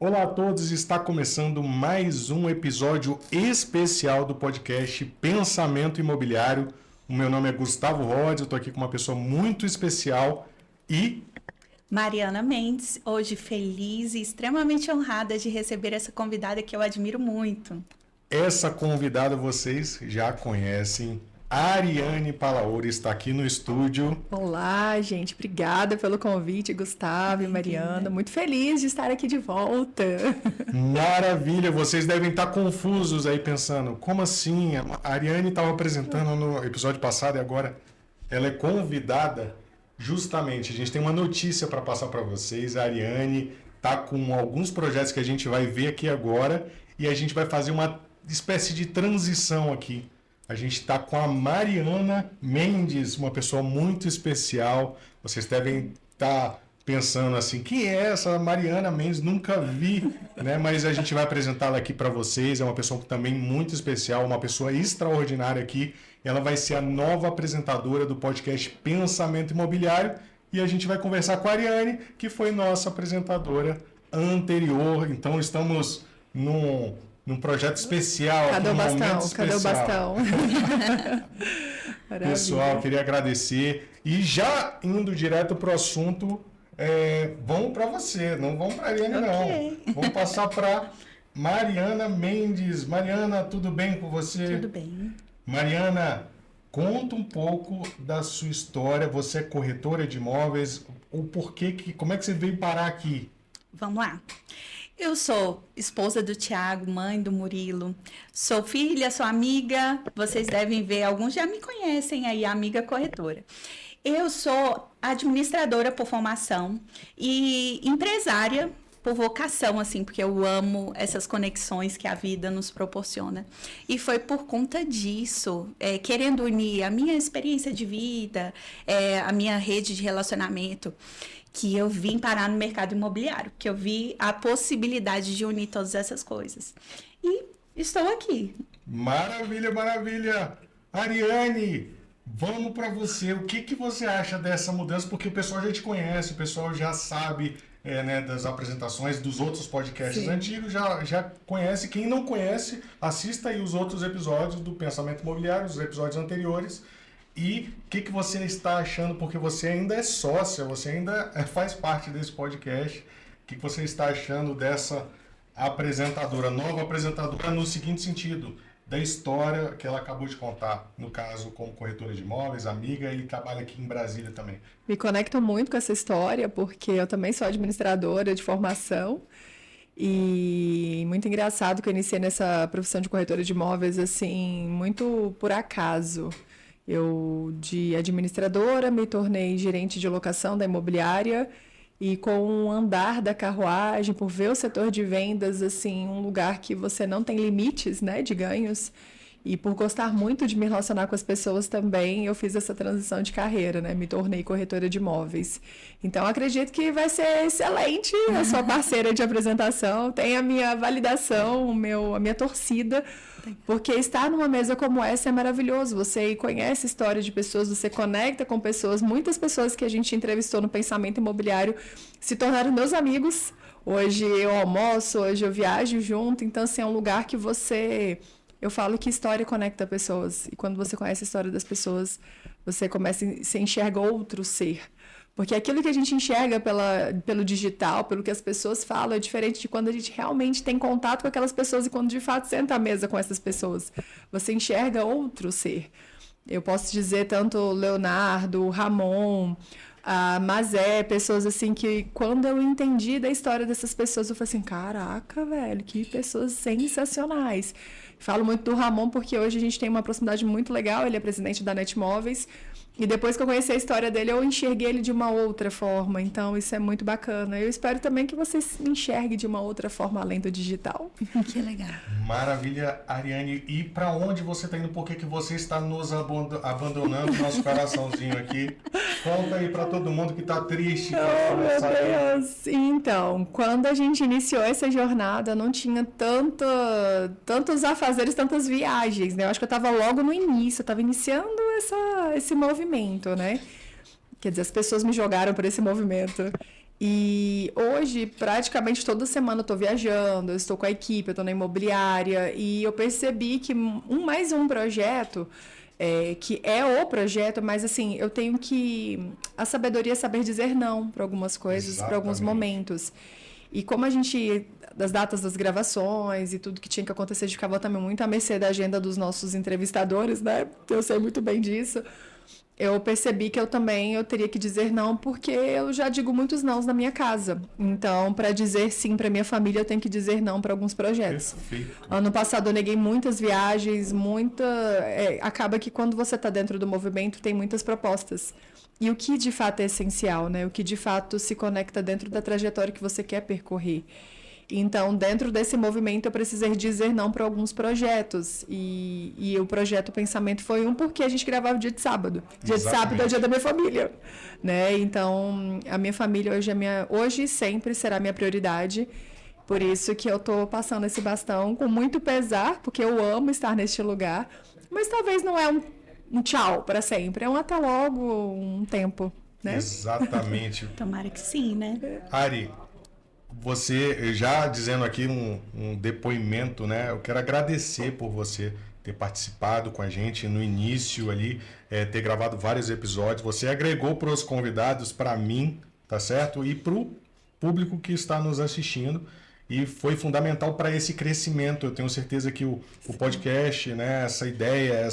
Olá a todos, está começando mais um episódio especial do podcast Pensamento Imobiliário. O meu nome é Gustavo Rhodes, eu estou aqui com uma pessoa muito especial e... Mariana Mendes, hoje feliz e extremamente honrada de receber essa convidada que eu admiro muito. Essa convidada vocês já conhecem, Ariane Palaoro está aqui no estúdio. Olá, gente. Obrigada pelo convite, Gustavo e Mariana. Muito feliz de estar aqui de volta. Maravilha! Vocês devem estar confusos aí pensando, como assim? A Ariane estava apresentando no episódio passado e agora ela é convidada. Justamente, a gente tem uma notícia para passar para vocês. A Ariane está com alguns projetos que a gente vai ver aqui agora e a gente vai fazer uma espécie de transição aqui. A gente está com a Mariana Mendes, uma pessoa muito especial. Vocês devem estar pensando assim, quem é essa Mariana Mendes? Nunca vi, né? Mas a gente vai apresentá-la aqui para vocês. É uma pessoa também muito especial, uma pessoa extraordinária aqui. Ela vai ser a nova apresentadora do podcast Pensamento Imobiliário. E a gente vai conversar com a Ariane, que foi nossa apresentadora anterior. Então estamos num projeto especial. Cadê o bastão? Cadê o bastão? Pessoal, queria agradecer. E já indo direto para o assunto, vamos para você, não vamos para a Ariane, não. Vamos passar para Mariana Mendes. Mariana, tudo bem com você? Tudo bem. Mariana, conta um pouco da sua história. Você é corretora de imóveis. O porquê como é que você veio parar aqui? Vamos lá. Eu sou esposa do Thiago, mãe do Murilo. Sou filha, sou amiga. Vocês devem ver, alguns já me conhecem aí, amiga corretora. Eu sou administradora por formação e empresária por vocação, assim, porque eu amo essas conexões que a vida nos proporciona. E foi por conta disso, querendo unir a minha experiência de vida, a minha rede de relacionamento, que eu vim parar no mercado imobiliário, que eu vi a possibilidade de unir todas essas coisas. E estou aqui. Maravilha, maravilha! Ariane, vamos para você. O que você acha dessa mudança? Porque o pessoal já te conhece, o pessoal já sabe né, das apresentações dos outros podcasts antigos, já conhece. Quem não conhece, assista aí os outros episódios do Pensamento Imobiliário, os episódios anteriores. E o que você está achando? Porque você ainda é sócia, você ainda faz parte desse podcast. O que você está achando dessa apresentadora, nova apresentadora, no seguinte sentido, da história que ela acabou de contar, no caso, como corretora de imóveis, amiga, e trabalha aqui em Brasília também. Me conecto muito com essa história, porque eu também sou administradora de formação. E muito engraçado que eu iniciei nessa profissão de corretora de imóveis, assim, muito por acaso. Eu, de administradora, me tornei gerente de locação da imobiliária e com o andar da carruagem, por ver o setor de vendas, assim, um lugar que você não tem limites, né, de ganhos, e por gostar muito de me relacionar com as pessoas também, eu fiz essa transição de carreira, né, me tornei corretora de imóveis. Então, acredito que vai ser excelente a sua parceira de apresentação, tem a minha validação, a minha torcida, porque estar numa mesa como essa é maravilhoso. Você conhece a história de pessoas, você conecta com pessoas. Muitas pessoas que a gente entrevistou no Pensamento Imobiliário se tornaram meus amigos. Hoje eu almoço, hoje eu viajo junto. Então, assim, é um lugar que eu falo que história conecta pessoas. E quando você conhece a história das pessoas, você enxerga outro ser. Porque aquilo que a gente enxerga pelo digital, pelo que as pessoas falam, é diferente de quando a gente realmente tem contato com aquelas pessoas e quando de fato senta à mesa com essas pessoas. Você enxerga outro ser. Eu posso dizer tanto Leonardo, Ramon, Mazé, pessoas assim que quando eu entendi da história dessas pessoas, eu falei assim, caraca, velho, que pessoas sensacionais. Falo muito do Ramon porque hoje a gente tem uma proximidade muito legal, ele é presidente da Netmóveis. E depois que eu conheci a história dele, eu enxerguei ele de uma outra forma. Então, isso é muito bacana. Eu espero também que você se enxergue de uma outra forma além do digital. Que legal. Maravilha, Ariane. E para onde você está indo? Por que você está nos abandonando, nosso coraçãozinho aqui? Conta aí para todo mundo que está triste. Oh, meu Deus. Então, quando a gente iniciou essa jornada, não tinha tantos afazeres, tantas viagens, né? Eu acho que eu estava logo no início, eu estava iniciando esse movimento, né? Quer dizer, as pessoas me jogaram por esse movimento. E hoje, praticamente toda semana eu estou viajando, eu estou com a equipe, eu estou na imobiliária, e eu percebi que mais um projeto, que é o projeto, mas assim, eu tenho que... A sabedoria é saber dizer não para algumas coisas, para alguns momentos. E como a gente, das datas das gravações e tudo que tinha que acontecer, a gente ficava também muito à mercê da agenda dos nossos entrevistadores, né? Eu sei muito bem disso. Eu percebi que eu teria que dizer não, porque eu já digo muitos nãos na minha casa. Então, para dizer sim para minha família, eu tenho que dizer não para alguns projetos. Perfeito. Ano passado eu neguei muitas viagens, acaba que quando você está dentro do movimento, tem muitas propostas. E o que de fato é essencial, né? O que de fato se conecta dentro da trajetória que você quer percorrer. Então, dentro desse movimento, eu precisei dizer não para alguns projetos. E o projeto Pensamento foi porque a gente gravava dia de sábado. Dia de sábado é o dia da minha família, né? Então, a minha família hoje e sempre será a minha prioridade. Por isso que eu estou passando esse bastão com muito pesar, porque eu amo estar neste lugar. Mas talvez não é um tchau para sempre, é um até logo, um tempo, né? Exatamente. Tomara que sim, né? Ari, você, já dizendo aqui um depoimento, né? Eu quero agradecer por você ter participado com a gente no início ali, ter gravado vários episódios. Você agregou para os convidados, para mim, tá certo? E para o público que está nos assistindo. E foi fundamental para esse crescimento. Eu tenho certeza que o podcast, né? Essa ideia,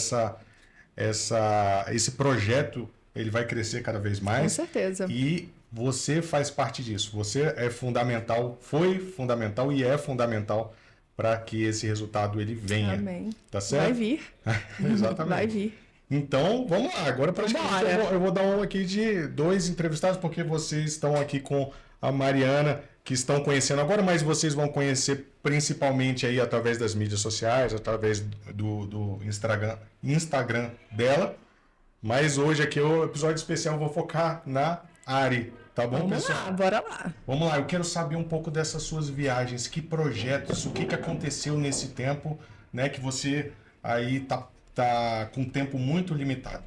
esse projeto, ele vai crescer cada vez mais. Com certeza. E você faz parte disso. Você é fundamental, foi fundamental e é fundamental para que esse resultado ele venha. Amém. Tá certo? Vai vir. Exatamente. Vai vir. Então, vamos lá. Agora, praticamente, eu vou dar um aqui de 2 entrevistados, porque vocês estão aqui com a Mariana, que estão conhecendo agora, mas vocês vão conhecer principalmente aí através das mídias sociais, através do Instagram dela. Mas hoje aqui é o episódio especial, eu vou focar na Ari, tá bom, pessoal? Vamos lá, bora lá. Vamos lá, eu quero saber um pouco dessas suas viagens, que projetos, o que aconteceu nesse tempo, né, que você aí tá com um tempo muito limitado.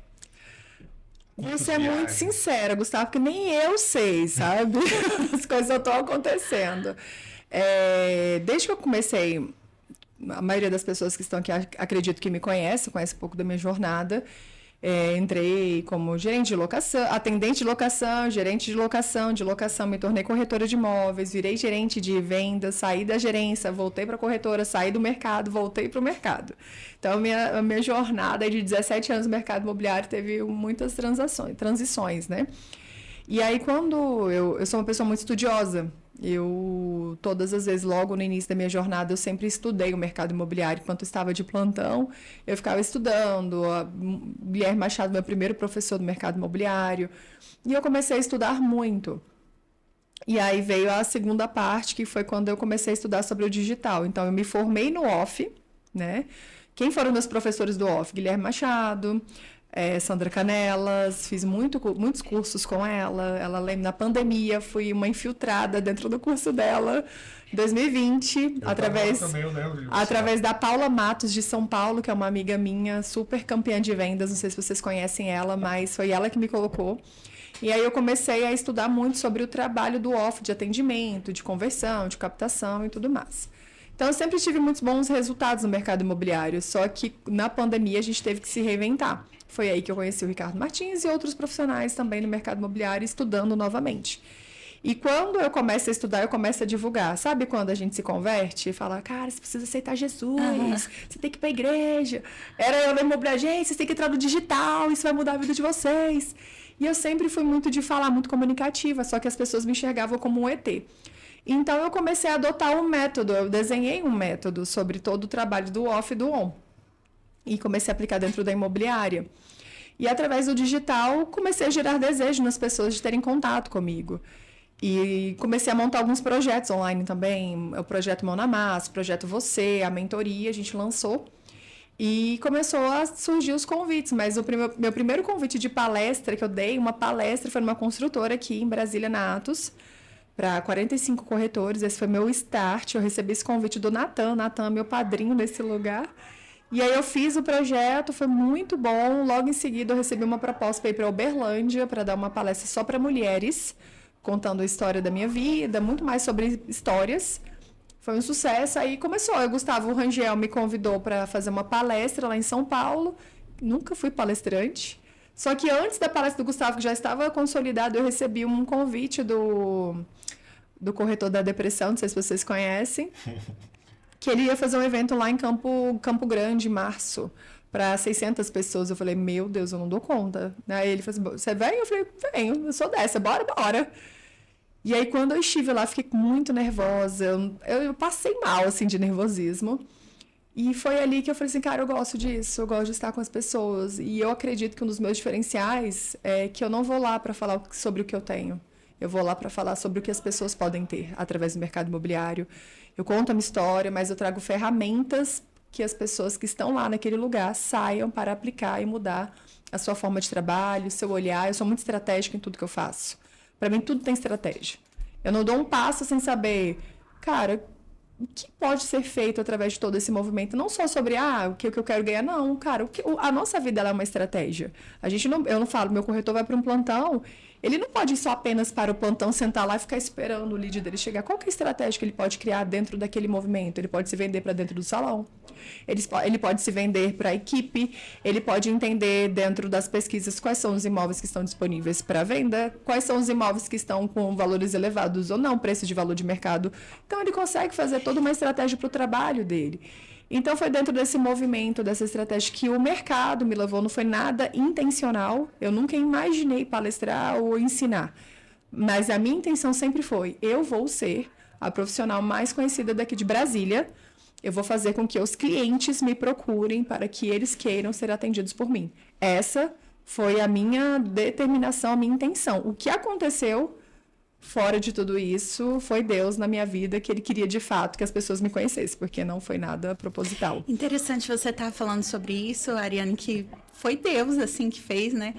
Você é muito sincera, Gustavo, porque nem eu sei, sabe? As coisas só estão acontecendo. Desde que eu comecei, a maioria das pessoas que estão aqui, acredito que me conhece um pouco da minha jornada. Entrei como gerente de locação, atendente de locação, gerente de locação, me tornei corretora de imóveis, virei gerente de vendas, saí da gerência, voltei para a corretora, saí do mercado, voltei para o mercado. Então, a minha jornada de 17 anos no mercado imobiliário teve muitas transições, né? E aí, quando eu sou uma pessoa muito estudiosa, todas as vezes, logo no início da minha jornada, eu sempre estudei o mercado imobiliário. Enquanto eu estava de plantão, eu ficava estudando. Guilherme Machado, meu primeiro professor do mercado imobiliário. E eu comecei a estudar muito. E aí veio a segunda parte, que foi quando eu comecei a estudar sobre o digital. Então, eu me formei no OFF, né? Quem foram meus professores do OFF? Guilherme Machado, Sandra Canelas, fiz muitos cursos com ela. Ela na pandemia, fui uma infiltrada dentro do curso dela, em 2020, através da Paula Matos, de São Paulo, que é uma amiga minha, super campeã de vendas. Não sei se vocês conhecem ela, mas foi ela que me colocou. E aí eu comecei a estudar muito sobre o trabalho do OFF, de atendimento, de conversão, de captação e tudo mais. Então, eu sempre tive muitos bons resultados no mercado imobiliário, só que na pandemia a gente teve que se reinventar. Foi aí que eu conheci o Ricardo Martins e outros profissionais também no mercado imobiliário, estudando novamente. E quando eu começo a estudar, eu começo a divulgar. Sabe quando a gente se converte e fala, cara, você precisa aceitar Jesus, você tem que ir para a igreja. Era eu na imobiliária, gente, vocês têm que entrar no digital, isso vai mudar a vida de vocês. E eu sempre fui muito de falar, muito comunicativa, só que as pessoas me enxergavam como um ET. Então, eu comecei a adotar um método, eu desenhei um método sobre todo o trabalho do OFF e do ON. E comecei a aplicar dentro da imobiliária. E, através do digital, comecei a gerar desejo nas pessoas de terem contato comigo. E comecei a montar alguns projetos online também, o projeto Mão na Massa, o projeto Você, a mentoria, a gente lançou. E começou a surgir os convites, mas meu primeiro convite de palestra que eu dei, uma palestra, foi numa construtora aqui em Brasília, na Atos, para 45 corretores. Esse foi meu start. Eu recebi esse convite do Natan. Natan é meu padrinho nesse lugar. E aí eu fiz o projeto, foi muito bom. Logo em seguida eu recebi uma proposta para ir para Uberlândia, para dar uma palestra só para mulheres, contando a história da minha vida, muito mais sobre histórias. Foi um sucesso, aí começou. O Gustavo Rangel me convidou para fazer uma palestra lá em São Paulo. Nunca fui palestrante. Só que antes da palestra do Gustavo, que já estava consolidado, eu recebi um convite do corretor da depressão, não sei se vocês conhecem, que ele ia fazer um evento lá em Campo Grande, em março, para 600 pessoas. Eu falei, meu Deus, eu não dou conta. Aí ele falou assim, você vem? Eu falei, venho, eu sou dessa, bora. E aí, quando eu estive lá, fiquei muito nervosa. Eu passei mal, assim, de nervosismo. E foi ali que eu falei assim, cara, eu gosto disso, eu gosto de estar com as pessoas. E eu acredito que um dos meus diferenciais é que eu não vou lá para falar sobre o que eu tenho. Eu vou lá para falar sobre o que as pessoas podem ter através do mercado imobiliário. Eu conto a minha história, mas eu trago ferramentas que as pessoas que estão lá naquele lugar saiam para aplicar e mudar a sua forma de trabalho, o seu olhar. Eu sou muito estratégica em tudo que eu faço. Para mim, tudo tem estratégia. Eu não dou um passo sem saber, cara, o que pode ser feito através de todo esse movimento. Não só sobre, o que eu quero ganhar, não. Cara, a nossa vida ela é uma estratégia. Eu não falo, meu corretor vai para um plantão, ele não pode ir só apenas para o plantão, sentar lá e ficar esperando o lead dele chegar. Qual que é a estratégia que ele pode criar dentro daquele movimento? Ele pode se vender para dentro do salão, ele pode se vender para a equipe, ele pode entender dentro das pesquisas quais são os imóveis que estão disponíveis para venda, quais são os imóveis que estão com valores elevados ou não, preço de valor de mercado. Então, ele consegue fazer toda uma estratégia para o trabalho dele. Então, foi dentro desse movimento, dessa estratégia, que o mercado me levou. Não foi nada intencional. Eu nunca imaginei palestrar ou ensinar. Mas a minha intenção sempre foi, eu vou ser a profissional mais conhecida daqui de Brasília. Eu vou fazer com que os clientes me procurem para que eles queiram ser atendidos por mim. Essa foi a minha determinação, a minha intenção. O que aconteceu fora de tudo isso, foi Deus na minha vida, que Ele queria de fato que as pessoas me conhecessem, porque não foi nada proposital. Interessante você estar falando sobre isso, Ariane, que foi Deus, assim, que fez, né?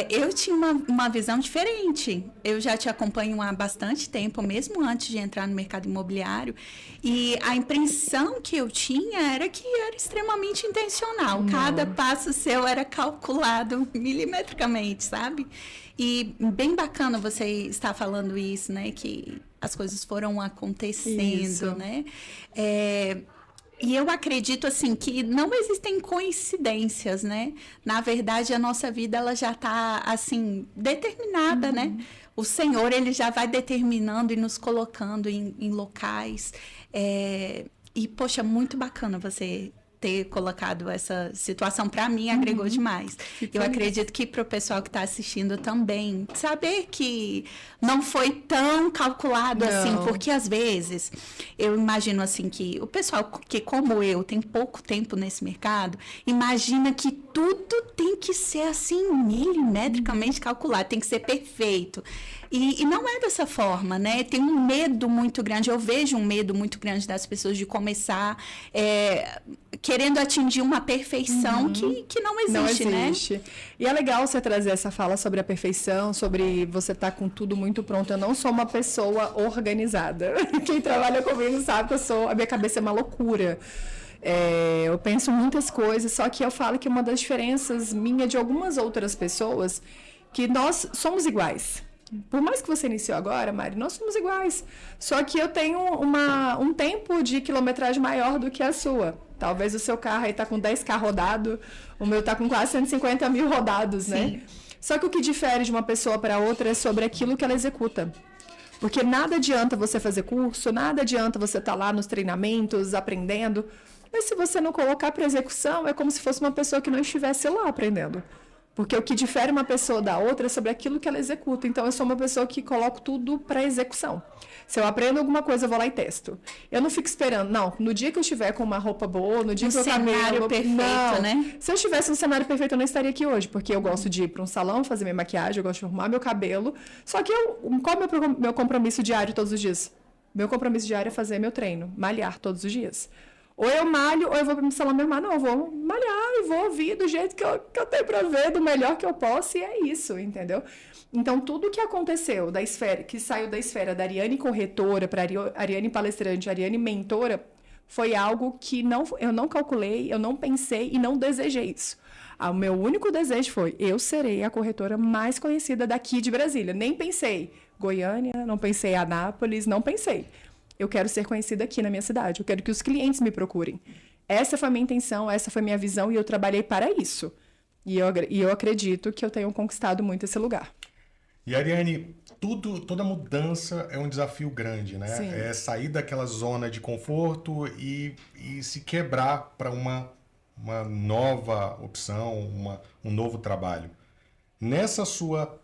Eu tinha uma visão diferente. Eu já te acompanho há bastante tempo, mesmo antes de entrar no mercado imobiliário, e a impressão que eu tinha era que era extremamente intencional. Cada passo seu era calculado milimetricamente, sabe? E bem bacana você estar falando isso, né? Que as coisas foram acontecendo, isso, né? E eu acredito, assim, que não existem coincidências, né? Na verdade, a nossa vida, ela já está, assim, determinada, né? O Senhor, Ele já vai determinando e nos colocando em locais. E, poxa, muito bacana você ter colocado essa situação, para mim, agregou demais. Eu acredito que para o pessoal que está assistindo também, saber que não foi tão calculado assim, porque às vezes eu imagino assim que o pessoal que, como eu, tem pouco tempo nesse mercado, imagina que tudo tem que ser assim, milimetricamente calculado, tem que ser perfeito. E não é dessa forma, né? Tem um medo muito grande, eu vejo um medo muito grande das pessoas de começar querendo atingir uma perfeição que não existe, não existe, né? E é legal você trazer essa fala sobre a perfeição, sobre você estar com tudo muito pronto. Eu não sou uma pessoa organizada. Quem trabalha comigo sabe que a minha cabeça é uma loucura. Eu penso muitas coisas, só que eu falo que uma das diferenças minha de algumas outras pessoas, que nós somos iguais. Por mais que você iniciou agora, Mari, nós somos iguais. Só que eu tenho um tempo de quilometragem maior do que a sua. Talvez o seu carro aí está com 10K rodado, o meu está com quase 150 mil rodados, né? Sim. Só que o que difere de uma pessoa para outra é sobre aquilo que ela executa. Porque nada adianta você fazer curso, nada adianta você estar lá nos treinamentos, aprendendo, mas se você não colocar para execução, é como se fosse uma pessoa que não estivesse lá aprendendo. Porque o que difere uma pessoa da outra é sobre aquilo que ela executa. Então, eu sou uma pessoa que coloco tudo para execução. Se eu aprendo alguma coisa, eu vou lá e testo. Eu não fico esperando. Não, no dia que eu estiver com uma roupa boa, no dia que eu cenário perfeito, não, né? Se eu estivesse no cenário perfeito, eu não estaria aqui hoje. Porque eu gosto de ir para um salão, fazer minha maquiagem, eu gosto de arrumar meu cabelo. Só que qual é o meu compromisso diário todos os dias? Meu compromisso diário é fazer meu treino, malhar todos os dias. Ou eu malho, ou eu vou para o salão me arrumar. Não, eu vou malhar e vou ouvir do jeito que eu tenho para ver, do melhor que eu posso, e é isso, entendeu? Então, tudo que aconteceu da esfera, que saiu da esfera da Ariane corretora para Ariane palestrante, Ariane mentora, foi algo que eu não calculei, eu não pensei e não desejei isso. O meu único desejo foi, eu serei a corretora mais conhecida daqui de Brasília. Nem pensei, Goiânia, não pensei em Anápolis, não pensei. Eu quero ser conhecida aqui na minha cidade, eu quero que os clientes me procurem. Essa foi a minha intenção, essa foi a minha visão e eu trabalhei para isso. E eu acredito que eu tenho conquistado muito esse lugar. E Ariane, toda mudança é um desafio grande, né? Sim. É sair daquela zona de conforto e se quebrar para uma nova opção, um novo trabalho. Nessa sua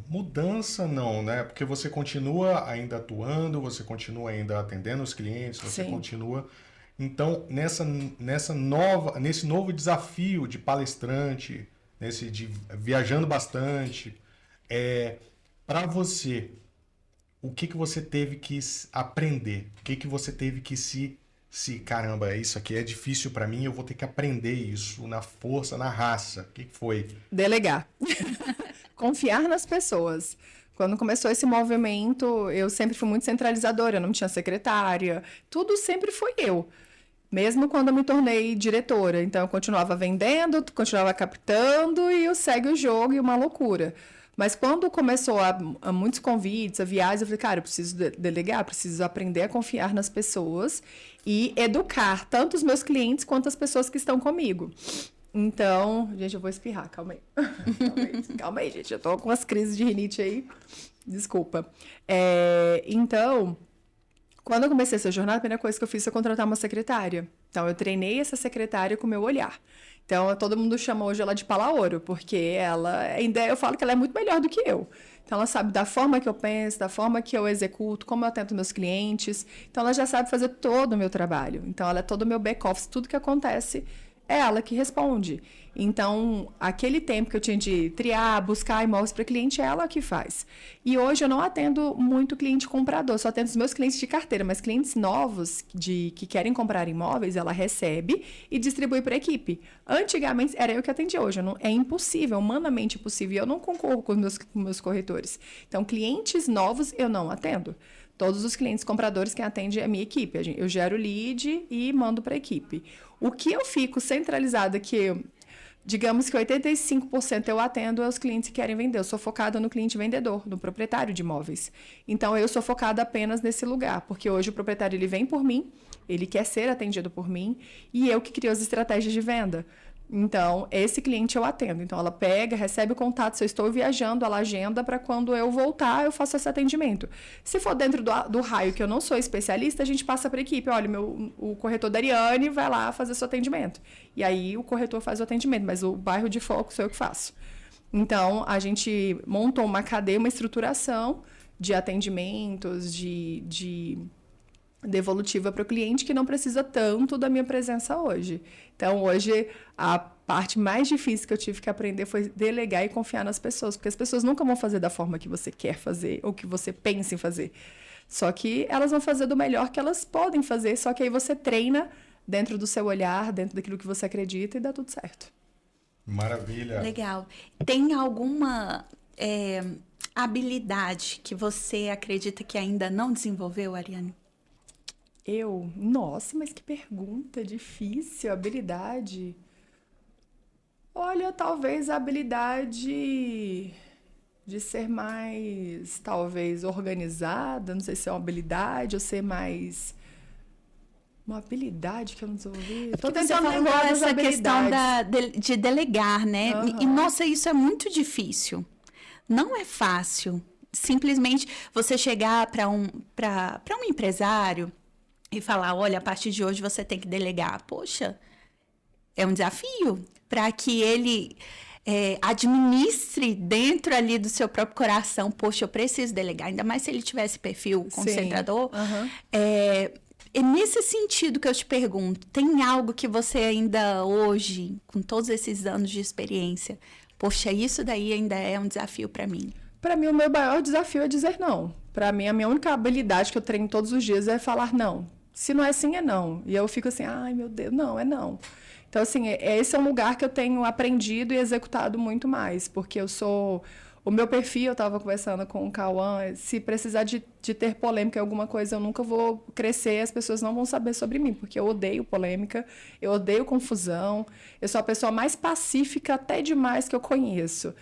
mudança, não, né? Porque você continua ainda atuando, você continua ainda atendendo os clientes, você Sim. continua... Então, nesse novo desafio de palestrante, de viajando bastante, para você, o que você teve que aprender? O que você teve que caramba, isso aqui é difícil para mim, eu vou ter que aprender isso na força, na raça. O que foi? Delegar. Confiar nas pessoas. Quando começou esse movimento, eu sempre fui muito centralizadora, eu não tinha secretária, tudo sempre foi eu. Mesmo quando eu me tornei diretora. Então, eu continuava vendendo, continuava captando e eu segue o jogo e uma loucura. Mas quando começou a muitos convites, a viagens, eu falei, cara, eu preciso delegar, preciso aprender a confiar nas pessoas e educar tanto os meus clientes quanto as pessoas que estão comigo. Então, gente, eu vou espirrar, calma aí. Calma aí, gente, eu tô com umas crises de rinite aí. Desculpa. Então, quando eu comecei essa jornada, a primeira coisa que eu fiz foi contratar uma secretária. Então, eu treinei essa secretária com o meu olhar. Então, todo mundo chama hoje ela de palaoro, porque eu falo que ela é muito melhor do que eu. Então, ela sabe da forma que eu penso, da forma que eu executo, como eu atendo meus clientes. Então, ela já sabe fazer todo o meu trabalho. Então, ela é todo o meu back-office, tudo que acontece é ela que responde. Então, aquele tempo que eu tinha de triar, buscar imóveis para cliente, é ela que faz. E hoje eu não atendo muito cliente comprador, só atendo os meus clientes de carteira, mas clientes novos que querem comprar imóveis, ela recebe e distribui para a equipe. Antigamente, era eu que atendia, hoje é impossível, humanamente impossível, e eu não concorro com os meus corretores. Então, clientes novos eu não atendo. Todos os clientes compradores quem atende é a minha equipe. Eu gero lead e mando para a equipe. O que eu fico centralizada, digamos que 85% eu atendo é os clientes que querem vender. Eu sou focada no cliente vendedor, no proprietário de imóveis. Então, eu sou focada apenas nesse lugar, porque hoje o proprietário ele vem por mim, ele quer ser atendido por mim, e eu que crio as estratégias de venda. Então, esse cliente eu atendo. Então, ela pega, recebe o contato. Se eu estou viajando, ela agenda para quando eu voltar, eu faço esse atendimento. Se for dentro do raio que eu não sou especialista, a gente passa para a equipe. Olha, o corretor da Ariane vai lá fazer seu atendimento. E aí, o corretor faz o atendimento, mas o bairro de foco sou eu que faço. Então, a gente montou uma cadeia, uma estruturação de atendimentos, de devolutiva para o cliente que não precisa tanto da minha presença hoje. Então, hoje, a parte mais difícil que eu tive que aprender foi delegar e confiar nas pessoas, porque as pessoas nunca vão fazer da forma que você quer fazer ou que você pensa em fazer. Só que elas vão fazer do melhor que elas podem fazer, só que aí você treina dentro do seu olhar, dentro daquilo que você acredita e dá tudo certo. Maravilha. Legal. Tem alguma habilidade que você acredita que ainda não desenvolveu, Ariane? Nossa, mas que pergunta difícil, habilidade. Olha, talvez a habilidade de ser mais, talvez, organizada, não sei se é uma habilidade ou ser mais... Uma habilidade que eu não desenvolvi. Tô tentando lembrar essa questão de delegar, né? Uhum. E, nossa, isso é muito difícil. Não é fácil. Simplesmente você chegar para um empresário e falar, olha, a partir de hoje você tem que delegar. Poxa, é um desafio para que ele administre dentro ali do seu próprio coração. Poxa, eu preciso delegar. Ainda mais se ele tivesse perfil concentrador. Uhum. É nesse sentido que eu te pergunto, tem algo que você ainda hoje, com todos esses anos de experiência, poxa, isso daí ainda é um desafio para mim? Para mim, o meu maior desafio é dizer não. Para mim, a minha única habilidade que eu treino todos os dias é falar não. Se não é sim, é não. E eu fico assim, ai, meu Deus, não, é não. Então, assim, esse é um lugar que eu tenho aprendido e executado muito mais, porque eu sou... O meu perfil, eu estava conversando com o Cauã, se precisar de ter polêmica em alguma coisa, eu nunca vou crescer, as pessoas não vão saber sobre mim, porque eu odeio polêmica, eu odeio confusão, eu sou a pessoa mais pacífica até demais que eu conheço.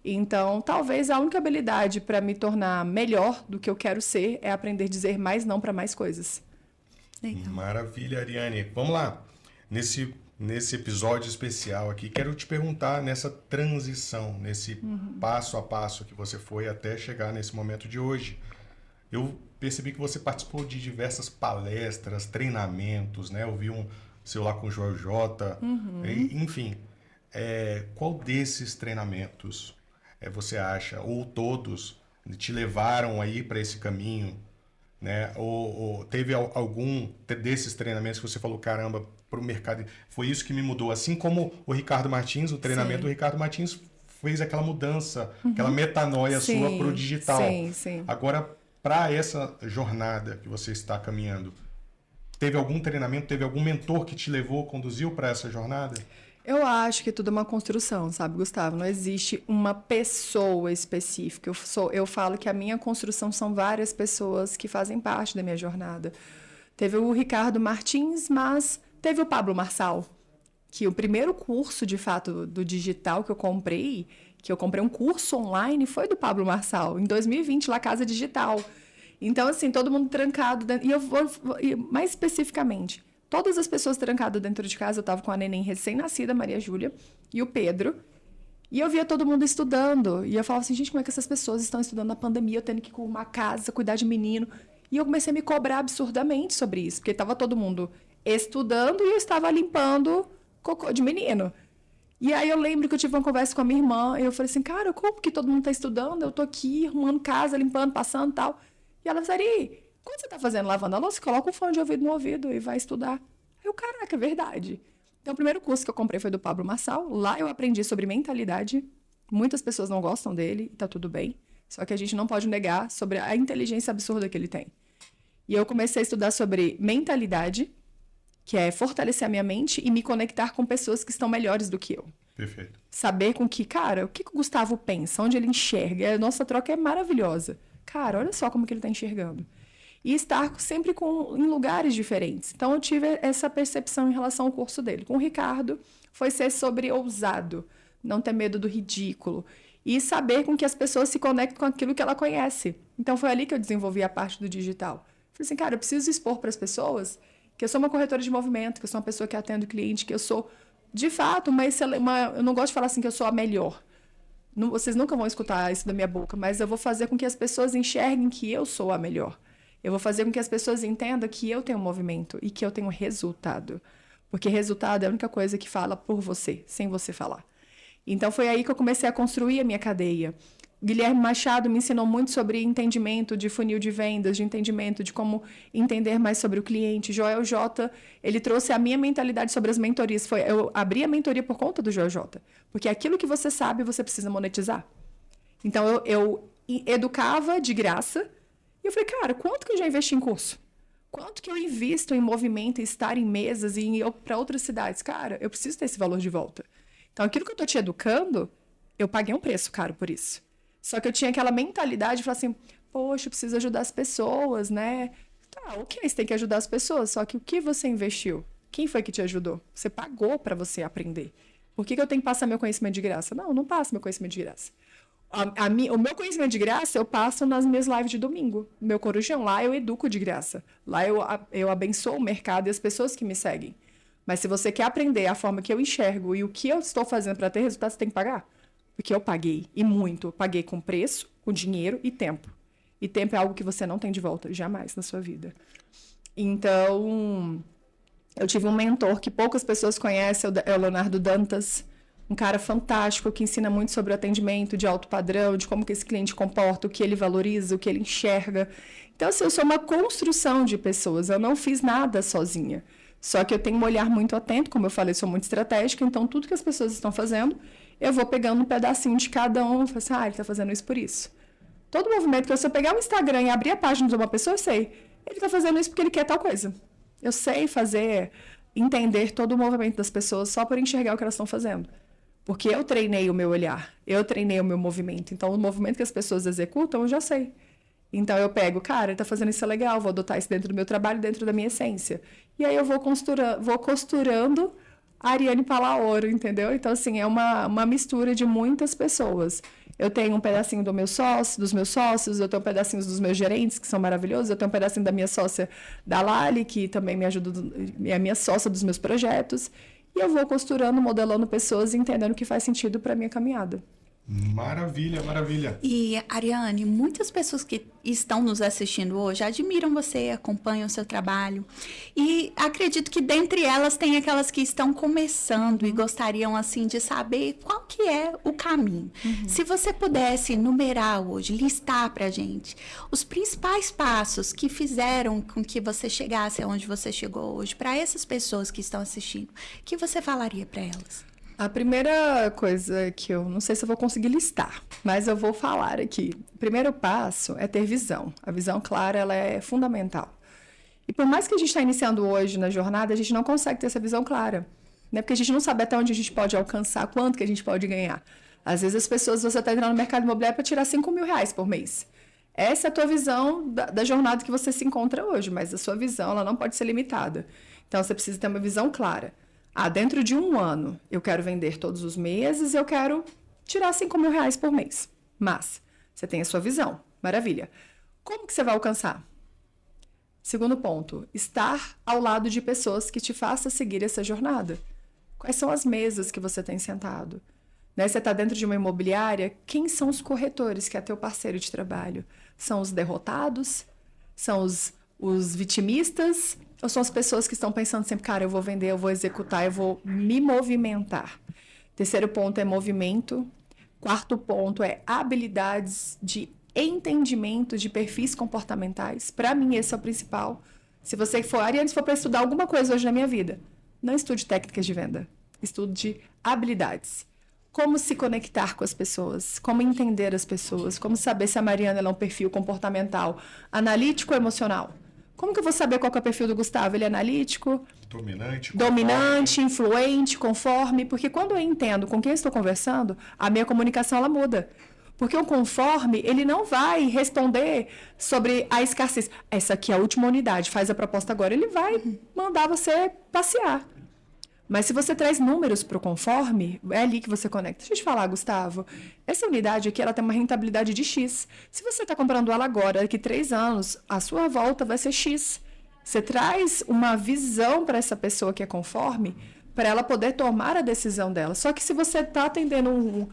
Então, talvez a única habilidade para me tornar melhor do que eu quero ser é aprender a dizer mais não para mais coisas. Legal. Maravilha, Ariane. Vamos lá. Nesse episódio especial aqui, quero te perguntar nessa transição, nesse passo a passo que você foi até chegar nesse momento de hoje. Eu percebi que você participou de diversas palestras, treinamentos, né? Eu vi um seu lá com o Joel J. Enfim, qual desses treinamentos você acha, ou todos, te levaram aí para esse caminho, né? Ou teve algum desses treinamentos que você falou, caramba, para o mercado, foi isso que me mudou? Assim como o Ricardo Martins, o treinamento do Ricardo Martins fez aquela mudança, aquela metanoia sua para o digital. Sim. Agora, para essa jornada que você está caminhando, teve algum treinamento, teve algum mentor que te levou, conduziu para essa jornada? Eu acho que tudo é uma construção, sabe, Gustavo? Não existe uma pessoa específica. Eu falo que a minha construção são várias pessoas que fazem parte da minha jornada. Teve o Ricardo Martins, mas teve o Pablo Marçal, que o primeiro curso, de fato, do digital que eu comprei um curso online, foi do Pablo Marçal, em 2020, lá Casa Digital. Então, assim, todo mundo trancado dentro. E mais especificamente, todas as pessoas trancadas dentro de casa, eu estava com a neném recém-nascida, Maria Júlia, e o Pedro, e eu via todo mundo estudando. E eu falava assim, gente, como é que essas pessoas estão estudando na pandemia, eu tendo que arrumar a casa, cuidar de menino? E eu comecei a me cobrar absurdamente sobre isso, porque estava todo mundo estudando e eu estava limpando cocô de menino. E aí eu lembro que eu tive uma conversa com a minha irmã, e eu falei assim, cara, como que todo mundo está estudando? Eu tô aqui arrumando casa, limpando, passando e tal. E ela, Sari, quando você tá fazendo, lavando a louça, coloca um fone de ouvido no ouvido e vai estudar. Aí eu, caraca, é verdade. Então, o primeiro curso que eu comprei foi do Pablo Marçal. Lá eu aprendi sobre mentalidade. Muitas pessoas não gostam dele, tá tudo bem. Só que a gente não pode negar sobre a inteligência absurda que ele tem. E eu comecei a estudar sobre mentalidade, que é fortalecer a minha mente e me conectar com pessoas que estão melhores do que eu. Perfeito. Saber com que, cara, o que o Gustavo pensa, onde ele enxerga. A nossa troca é maravilhosa. Cara, olha só como que ele está enxergando. E estar sempre em lugares diferentes. Então, eu tive essa percepção em relação ao curso dele. Com o Ricardo, foi ser sobre ousado, não ter medo do ridículo. E saber com que as pessoas se conectam com aquilo que ela conhece. Então, foi ali que eu desenvolvi a parte do digital. Falei assim, cara, eu preciso expor para as pessoas que eu sou uma corretora de movimento, que eu sou uma pessoa que atende o cliente, que eu sou, de fato, eu não gosto de falar assim que eu sou a melhor. Vocês nunca vão escutar isso da minha boca, mas eu vou fazer com que as pessoas enxerguem que eu sou a melhor. Eu vou fazer com que as pessoas entendam que eu tenho movimento e que eu tenho resultado. Porque resultado é a única coisa que fala por você, sem você falar. Então, foi aí que eu comecei a construir a minha cadeia. Guilherme Machado me ensinou muito sobre entendimento de funil de vendas, de entendimento de como entender mais sobre o cliente. Joel J, ele trouxe a minha mentalidade sobre as mentorias. Eu abri a mentoria por conta do Joel J. Porque aquilo que você sabe, você precisa monetizar. Então, eu educava de graça. E eu falei, cara, quanto que eu já investi em curso? Quanto que eu invisto em movimento, em estar em mesas e ir para outras cidades? Cara, eu preciso ter esse valor de volta. Então, aquilo que eu estou te educando, eu paguei um preço caro por isso. Só que eu tinha aquela mentalidade de falar assim, poxa, eu preciso ajudar as pessoas, né? Tá, ok, você tem que ajudar as pessoas, só que o que você investiu? Quem foi que te ajudou? Você pagou para você aprender. Por que eu tenho que passar meu conhecimento de graça? Não passo meu conhecimento de graça. O meu conhecimento de graça eu passo nas minhas lives de domingo. Meu Corujão, lá eu educo de graça. Lá eu abençoo o mercado e as pessoas que me seguem. Mas se você quer aprender a forma que eu enxergo e o que eu estou fazendo para ter resultado, você tem que pagar. Porque eu paguei, e muito. Eu paguei com preço, com dinheiro e tempo. E tempo é algo que você não tem de volta, jamais, na sua vida. Então, eu tive um mentor que poucas pessoas conhecem, é o Leonardo Dantas. Um cara fantástico, que ensina muito sobre o atendimento de alto padrão, de como que esse cliente comporta, o que ele valoriza, o que ele enxerga. Então, assim, eu sou uma construção de pessoas. Eu não fiz nada sozinha. Só que eu tenho um olhar muito atento, como eu falei, sou muito estratégica. Então, tudo que as pessoas estão fazendo, eu vou pegando um pedacinho de cada um e falo assim, ele está fazendo isso por isso. Todo movimento que se eu pegar o Instagram e abrir a página de uma pessoa, eu sei. Ele está fazendo isso porque ele quer tal coisa. Eu sei entender todo o movimento das pessoas só por enxergar o que elas estão fazendo. Porque eu treinei o meu olhar, eu treinei o meu movimento. Então, o movimento que as pessoas executam, eu já sei. Então, eu pego, cara, ele está fazendo isso legal, vou adotar isso dentro do meu trabalho, dentro da minha essência. E aí, eu vou costurando a Ariane Palaoro, entendeu? Então, assim, é uma mistura de muitas pessoas. Eu tenho um pedacinho dos meus sócios, eu tenho pedacinhos dos meus gerentes, que são maravilhosos, eu tenho um pedacinho da minha sócia, da Lali, que também me ajuda, é a minha sócia dos meus projetos, e eu vou costurando, modelando pessoas e entendendo o que faz sentido para a minha caminhada. Maravilha, maravilha. E, Ariane, muitas pessoas que estão nos assistindo hoje admiram você, acompanham o seu trabalho. E acredito que dentre elas tem aquelas que estão começando e gostariam, assim, de saber qual que é o caminho. Se você pudesse numerar hoje, listar pra gente os principais passos que fizeram com que você chegasse aonde você chegou hoje, para essas pessoas que estão assistindo, o que você falaria para elas? A primeira coisa que eu não sei se eu vou conseguir listar, mas eu vou falar aqui. O primeiro passo é ter visão. A visão clara, ela é fundamental. E por mais que a gente está iniciando hoje na jornada, a gente não consegue ter essa visão clara, né? Porque a gente não sabe até onde a gente pode alcançar, quanto que a gente pode ganhar. Às vezes as pessoas, você está entrando no mercado imobiliário para tirar R$5.000 por mês. Essa é a tua visão da jornada que você se encontra hoje, mas a sua visão, ela não pode ser limitada. Então, você precisa ter uma visão clara. Dentro de um ano, eu quero vender todos os meses, eu quero tirar R$5.000 por mês. Mas, você tem a sua visão. Maravilha. Como que você vai alcançar? Segundo ponto, estar ao lado de pessoas que te façam seguir essa jornada. Quais são as mesas que você tem sentado? Né? Você está dentro de uma imobiliária, quem são os corretores que é teu parceiro de trabalho? São os derrotados? São os vitimistas? Ou são as pessoas que estão pensando sempre, cara, eu vou vender, eu vou executar, eu vou me movimentar? Terceiro ponto é movimento. Quarto ponto é habilidades de entendimento de perfis comportamentais. Para mim, esse é o principal. Se você for, Ariane, se for para estudar alguma coisa hoje na minha vida, não estude técnicas de venda. Estude habilidades. Como se conectar com as pessoas, como entender as pessoas, como saber se a Mariana ela é um perfil comportamental, analítico ou emocional. Como que eu vou saber qual que é o perfil do Gustavo? Ele é analítico? Dominante, influente, conforme? Porque quando eu entendo com quem eu estou conversando, a minha comunicação ela muda. Porque o conforme, ele não vai responder sobre a escassez. Essa aqui é a última unidade, faz a proposta agora. Ele vai mandar você passear. Mas se você traz números para o conforme, é ali que você conecta. Deixa eu te falar, Gustavo, essa unidade aqui ela tem uma rentabilidade de X. Se você está comprando ela agora, daqui 3 anos, a sua volta vai ser X. Você traz uma visão para essa pessoa que é conforme, para ela poder tomar a decisão dela. Só que se você está atendendo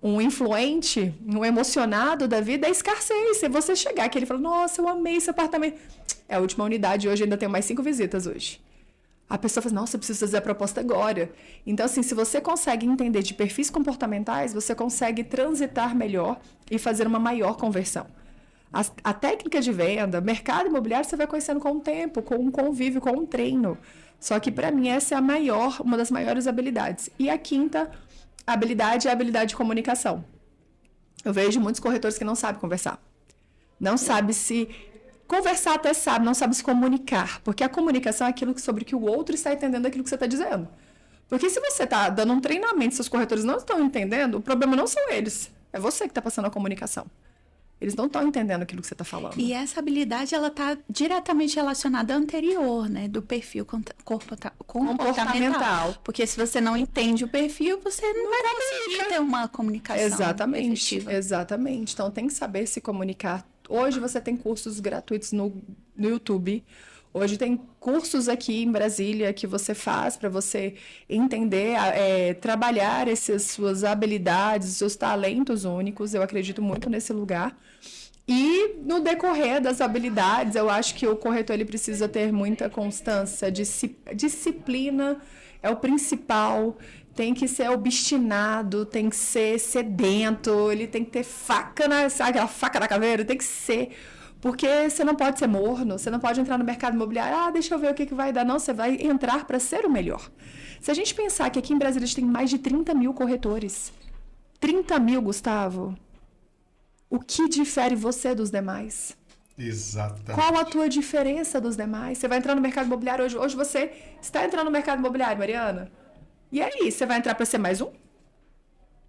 um influente, um emocionado da vida, é escassez. Se você chegar aqui e ele fala, nossa, eu amei esse apartamento. É a última unidade, hoje ainda tenho mais 5 visitas hoje. A pessoa fala, nossa, eu preciso fazer a proposta agora. Então, assim, se você consegue entender de perfis comportamentais, você consegue transitar melhor e fazer uma maior conversão. A técnica de venda, mercado imobiliário, você vai conhecendo com o tempo, com um convívio, com um treino. Só que, para mim, essa é uma das maiores habilidades. E a quinta habilidade é a habilidade de comunicação. Eu vejo muitos corretores que não sabem conversar. Não sabe se... Conversar até sabe, não sabe se comunicar. Porque a comunicação é aquilo sobre que o outro está entendendo aquilo que você está dizendo. Porque se você está dando um treinamento e seus corretores não estão entendendo, o problema não são eles. É você que está passando a comunicação. Eles não estão entendendo aquilo que você está falando. E essa habilidade, ela está diretamente relacionada à anterior, né? Do perfil comportamental. Porque se você não entende o perfil, você não vai conseguir ter uma comunicação efetiva. Exatamente. Então, tem que saber se comunicar. Hoje você tem cursos gratuitos no YouTube. Hoje tem cursos aqui em Brasília que você faz para você entender, trabalhar essas suas habilidades, seus talentos únicos. Eu acredito muito nesse lugar. E no decorrer das habilidades, eu acho que o corretor ele precisa ter muita constância, disciplina é o principal. Tem que ser obstinado, tem que ser sedento, ele tem que ter sabe aquela faca na caveira? Tem que ser, porque você não pode ser morno, você não pode entrar no mercado imobiliário, deixa eu ver o que vai dar. Não, você vai entrar para ser o melhor. Se a gente pensar que aqui em Brasília a gente tem mais de 30 mil corretores, 30 mil, Gustavo, o que difere você dos demais? Exatamente. Qual a tua diferença dos demais? Você vai entrar no mercado imobiliário hoje? Hoje você está entrando no mercado imobiliário, Mariana? E aí, você vai entrar para ser mais um?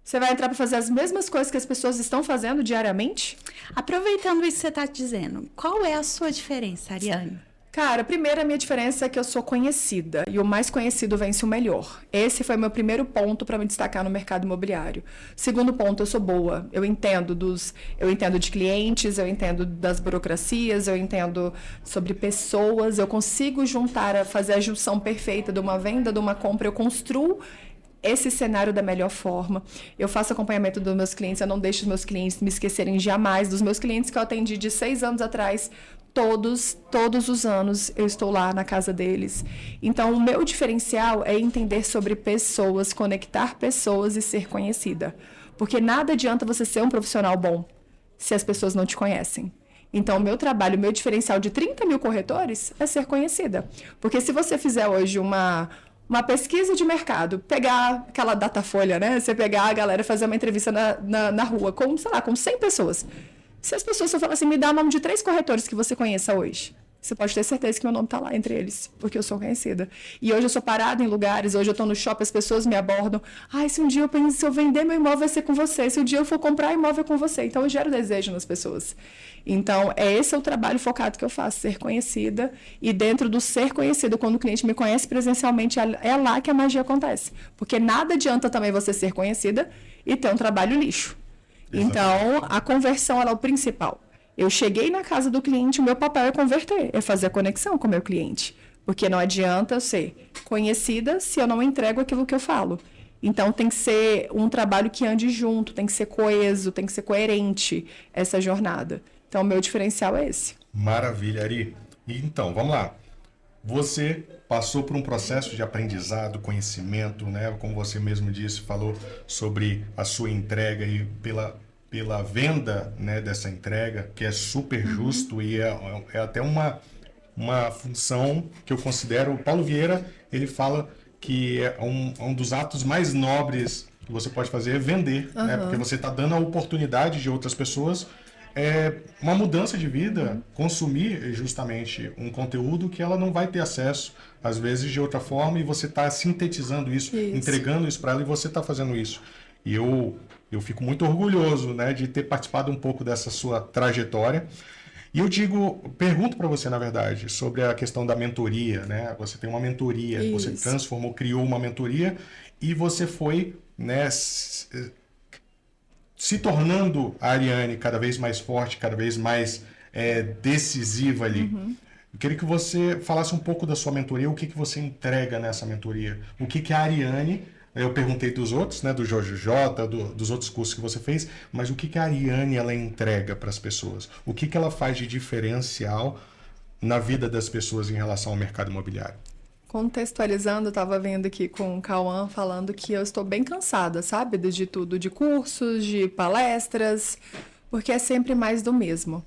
Você vai entrar para fazer as mesmas coisas que as pessoas estão fazendo diariamente? Aproveitando isso que você está dizendo, qual é a sua diferença, Ariane? Cara, primeiro a minha diferença é que eu sou conhecida e o mais conhecido vence o melhor. Esse foi meu primeiro ponto para me destacar no mercado imobiliário. Segundo ponto, eu sou boa. Eu entendo de clientes, eu entendo das burocracias, eu entendo sobre pessoas, eu consigo fazer a junção perfeita de uma venda, de uma compra, eu construo esse cenário da melhor forma. Eu faço acompanhamento dos meus clientes, eu não deixo os meus clientes me esquecerem jamais dos meus clientes que eu atendi de 6 anos atrás. Todos os anos eu estou lá na casa deles. Então, o meu diferencial é entender sobre pessoas, conectar pessoas e ser conhecida. Porque nada adianta você ser um profissional bom se as pessoas não te conhecem. Então, o meu trabalho, o meu diferencial de 30 mil corretores é ser conhecida. Porque se você fizer hoje uma pesquisa de mercado, pegar aquela Datafolha, né? Você pegar a galera, fazer uma entrevista na rua com, sei lá, com 100 pessoas. Se as pessoas só falam assim, me dá o nome de 3 corretores que você conheça hoje, você pode ter certeza que meu nome está lá entre eles, porque eu sou conhecida. E hoje eu sou parada em lugares, hoje eu estou no shopping, as pessoas me abordam. Se um dia eu penso, se eu vender meu imóvel vai ser com você, se um dia eu for comprar imóvel é com você. Então eu gero desejo nas pessoas. Então esse é o trabalho focado que eu faço, ser conhecida. E dentro do ser conhecido, quando o cliente me conhece presencialmente, é lá que a magia acontece. Porque nada adianta também você ser conhecida e ter um trabalho lixo. Então, a conversão ela é o principal. Eu cheguei na casa do cliente, o meu papel é converter, é fazer a conexão com o meu cliente. Porque não adianta eu ser conhecida se eu não entrego aquilo que eu falo. Então, tem que ser um trabalho que ande junto, tem que ser coeso, tem que ser coerente essa jornada. Então, o meu diferencial é esse. Maravilha, Ari. Então, vamos lá. Você passou por um processo de aprendizado, conhecimento, né? Como você mesmo disse, falou sobre a sua entrega e pela venda, né, dessa entrega, que é super justo e é até uma função que eu considero. O Paulo Vieira, ele fala que é um dos atos mais nobres que você pode fazer é vender, né? Porque você está dando a oportunidade de outras pessoas uma mudança de vida, consumir justamente um conteúdo que ela não vai ter acesso, às vezes, de outra forma, e você está sintetizando isso, entregando isso para ela, e você está fazendo isso. E eu fico muito orgulhoso, né, de ter participado um pouco dessa sua trajetória. E eu pergunto para você, na verdade, sobre a questão da mentoria, né? Você tem uma mentoria, você transformou, criou uma mentoria, e você foi, né, se tornando a Ariane cada vez mais forte, cada vez mais decisiva ali. Eu queria que você falasse um pouco da sua mentoria, o que você entrega nessa mentoria. O que a Ariane, eu perguntei dos outros, né, do Jorge J, dos outros cursos que você fez, mas o que a Ariane ela entrega para as pessoas? O que ela faz de diferencial na vida das pessoas em relação ao mercado imobiliário? Contextualizando, eu estava vendo aqui com o Cauã falando que eu estou bem cansada, sabe? De tudo, de cursos, de palestras, porque é sempre mais do mesmo.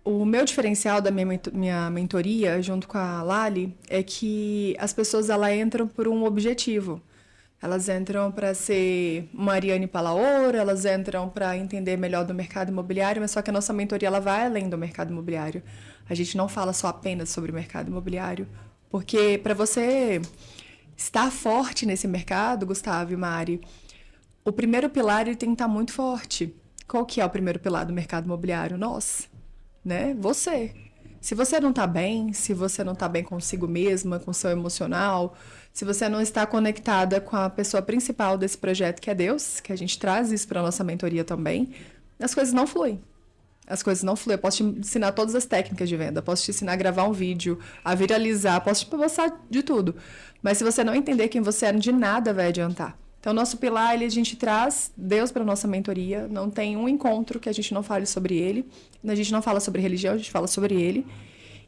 O meu diferencial da minha mentoria, junto com a Lali, é que as pessoas elas entram por um objetivo. Elas entram para ser uma Ariane Palaoro, elas entram para entender melhor do mercado imobiliário, mas só que a nossa mentoria ela vai além do mercado imobiliário. A gente não fala só apenas sobre o mercado imobiliário. Porque para você estar forte nesse mercado, Gustavo e Mari, o primeiro pilar ele tem que estar muito forte. Qual que é o primeiro pilar do mercado imobiliário? Nós, né? Você. Se você não está bem, se você não está bem consigo mesma, com o seu emocional, se você não está conectada com a pessoa principal desse projeto, que é Deus, que a gente traz isso para a nossa mentoria também, as coisas não fluem. As coisas não fluem. Eu posso te ensinar todas as técnicas de venda, posso te ensinar a gravar um vídeo, a viralizar, posso te mostrar de tudo. Mas se você não entender quem você é, de nada vai adiantar. Então, nosso pilar, a gente traz Deus para a nossa mentoria. Não tem um encontro que a gente não fale sobre ele. A gente não fala sobre religião, a gente fala sobre ele.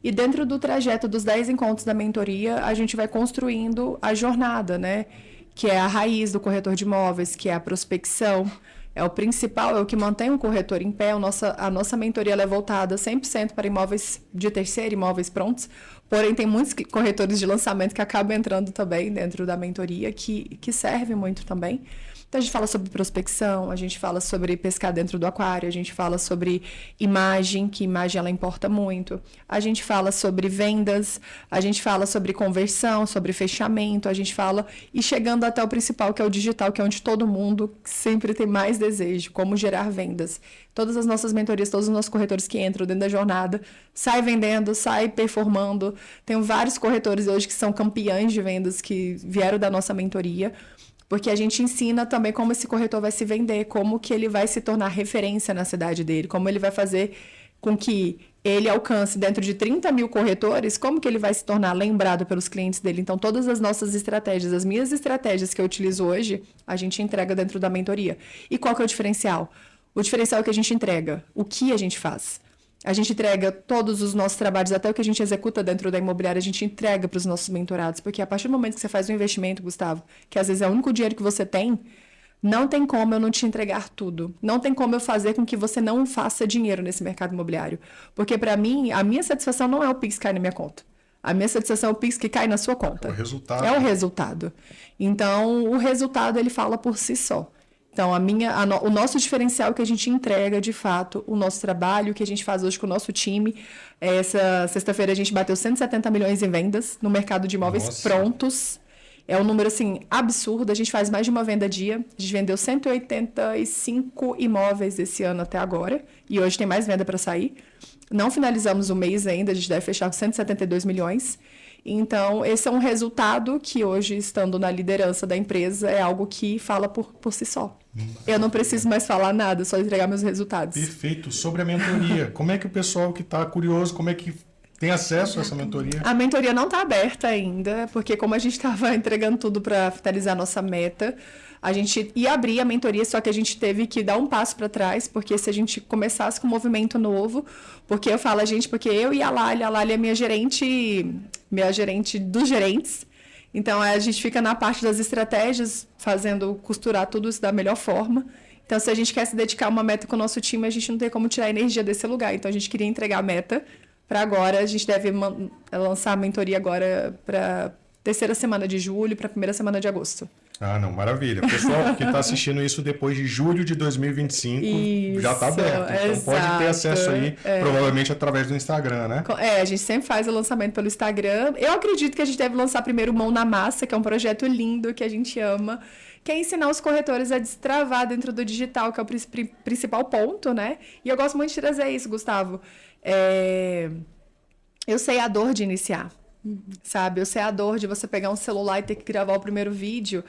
E dentro do trajeto dos 10 encontros da mentoria, a gente vai construindo a jornada, né? Que é a raiz do corretor de imóveis, que é a prospecção. É o principal, é o que mantém o corretor em pé. A nossa mentoria ela é voltada 100% para imóveis de terceiro, imóveis prontos. Porém, tem muitos corretores de lançamento que acabam entrando também dentro da mentoria, que serve muito também. Então, a gente fala sobre prospecção, a gente fala sobre pescar dentro do aquário, a gente fala sobre imagem, que imagem ela importa muito. A gente fala sobre vendas, a gente fala sobre conversão, sobre fechamento, a gente fala... E chegando até o principal, que é o digital, que é onde todo mundo sempre tem mais desejo, como gerar vendas. Todas as nossas mentorias, todos os nossos corretores que entram dentro da jornada, saem vendendo, saem performando. Tenho vários corretores hoje que são campeões de vendas que vieram da nossa mentoria, porque a gente ensina também como esse corretor vai se vender, como que ele vai se tornar referência na cidade dele, como ele vai fazer com que ele alcance dentro de 30 mil corretores, como que ele vai se tornar lembrado pelos clientes dele. Então, todas as nossas estratégias, as minhas estratégias que eu utilizo hoje, a gente entrega dentro da mentoria. E qual que é o diferencial? O diferencial é o que a gente entrega, o que a gente faz. A gente entrega todos os nossos trabalhos, até o que a gente executa dentro da imobiliária, a gente entrega para os nossos mentorados. Porque a partir do momento que você faz um investimento, Gustavo, que às vezes é o único dinheiro que você tem, não tem como eu não te entregar tudo. Não tem como eu fazer com que você não faça dinheiro nesse mercado imobiliário. Porque, para mim, a minha satisfação não é o Pix cair na minha conta. A minha satisfação é o Pix que cai na sua conta. É o resultado. É o resultado. Então, o resultado, ele fala por si só. Então, o nosso diferencial é que a gente entrega, de fato, o nosso trabalho, que a gente faz hoje com o nosso time. Essa sexta-feira a gente bateu 170 milhões em vendas no mercado de imóveis prontos. É um número, assim, absurdo. A gente faz mais de uma venda a dia. A gente vendeu 185 imóveis esse ano até agora. E hoje tem mais venda para sair. Não finalizamos o mês ainda. A gente deve fechar com 172 milhões. Então, esse é um resultado que hoje, estando na liderança da empresa, é algo que fala por si só. Eu não preciso mais falar nada, só entregar meus resultados. Perfeito. Sobre a mentoria, como é que o pessoal que está curioso, como é que tem acesso a essa mentoria? A mentoria não está aberta ainda, porque como a gente estava entregando tudo para finalizar a nossa meta, a gente ia abrir a mentoria, só que a gente teve que dar um passo para trás, porque se a gente começasse com um movimento novo, porque eu falo porque eu e a Lali é minha gerente dos gerentes, então a gente fica na parte das estratégias, costurar tudo isso da melhor forma. Então, se a gente quer se dedicar a uma meta com o nosso time, a gente não tem como tirar energia desse lugar. Então, a gente queria entregar a meta para agora. A gente deve lançar a mentoria agora para terceira semana de julho, para a primeira semana de agosto. Ah, não, maravilha. O pessoal que está assistindo isso depois de julho de 2025 já está aberto. Então pode ter acesso aí, provavelmente através do Instagram, né? A gente sempre faz o lançamento pelo Instagram. Eu acredito que a gente deve lançar primeiro Mão na Massa, que é um projeto lindo que a gente ama, que é ensinar os corretores a destravar dentro do digital, que é o principal ponto, né? E eu gosto muito de trazer isso, Gustavo. Eu sei a dor de iniciar. Sabe, eu sei a dor de você pegar um celular e ter que gravar o primeiro vídeo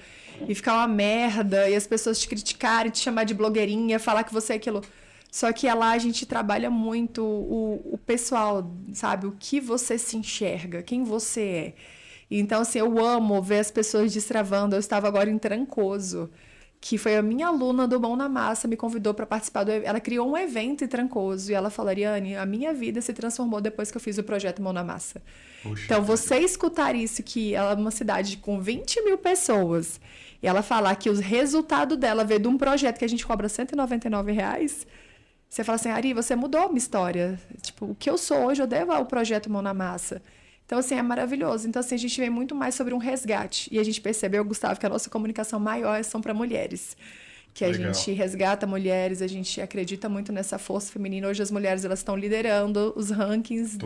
e ficar uma merda e as pessoas te criticarem, te chamar de blogueirinha, falar que você é aquilo. Só que lá a gente trabalha muito o pessoal, sabe, o que você se enxerga, quem você é. Então, assim, eu amo ver as pessoas destravando. Eu estava agora em Trancoso, que foi a minha aluna do Mão na Massa, me convidou para participar ela criou um evento em Trancoso e ela falou: Ariane, a minha vida se transformou depois que eu fiz o projeto Mão na Massa. Puxa, então, você escutar isso, que ela é uma cidade com 20 mil pessoas, e ela falar que o resultado dela veio de um projeto que a gente cobra R$199, você fala assim: Ari, você mudou a minha história. Tipo, o que eu sou hoje, eu devo ao projeto Mão na Massa. Então, assim, é maravilhoso. Então, assim, a gente vê muito mais sobre um resgate. E a gente percebeu, Gustavo, que a nossa comunicação maior são para mulheres. Que a gente resgata mulheres, a gente acredita muito nessa força feminina. Hoje as mulheres elas estão liderando os rankings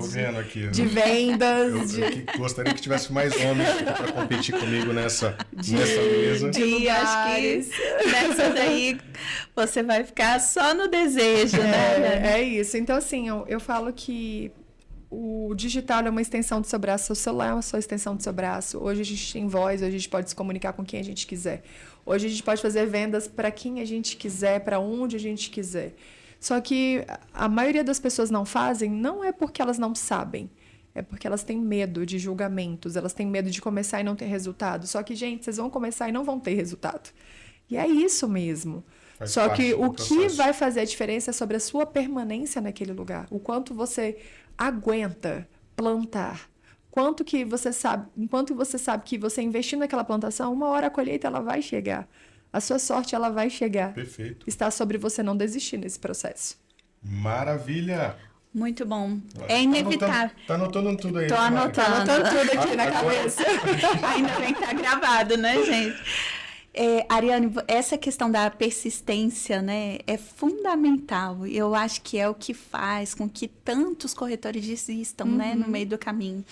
de vendas. Eu gostaria que tivesse mais homens para competir comigo nessa mesa. E acho que nessa daí você vai ficar só no desejo, né? É isso. Então, assim, eu falo que o digital é uma extensão do seu braço, o celular é uma só extensão do seu braço. Hoje a gente tem voz, hoje a gente pode se comunicar com quem a gente quiser. Hoje a gente pode fazer vendas para quem a gente quiser, para onde a gente quiser. Só que a maioria das pessoas não fazem, não é porque elas não sabem, é porque elas têm medo de julgamentos, elas têm medo de começar e não ter resultado. Só que, gente, vocês vão começar e não vão ter resultado. E é isso mesmo. Só que o que vai fazer a diferença é sobre a sua permanência naquele lugar. O quanto você aguenta plantar. Enquanto você sabe que você investir naquela plantação, uma hora a colheita ela vai chegar. A sua sorte ela vai chegar. Perfeito. Está sobre você não desistir nesse processo. Maravilha! Muito bom. É inevitável. Tá anotando tudo aí. Tô anotando tudo aqui na cabeça. Ainda bem que tá gravado, né, gente? Ariane, essa questão da persistência, né, é fundamental. Eu acho que é o que faz com que tantos corretores desistam, né, no meio do caminho.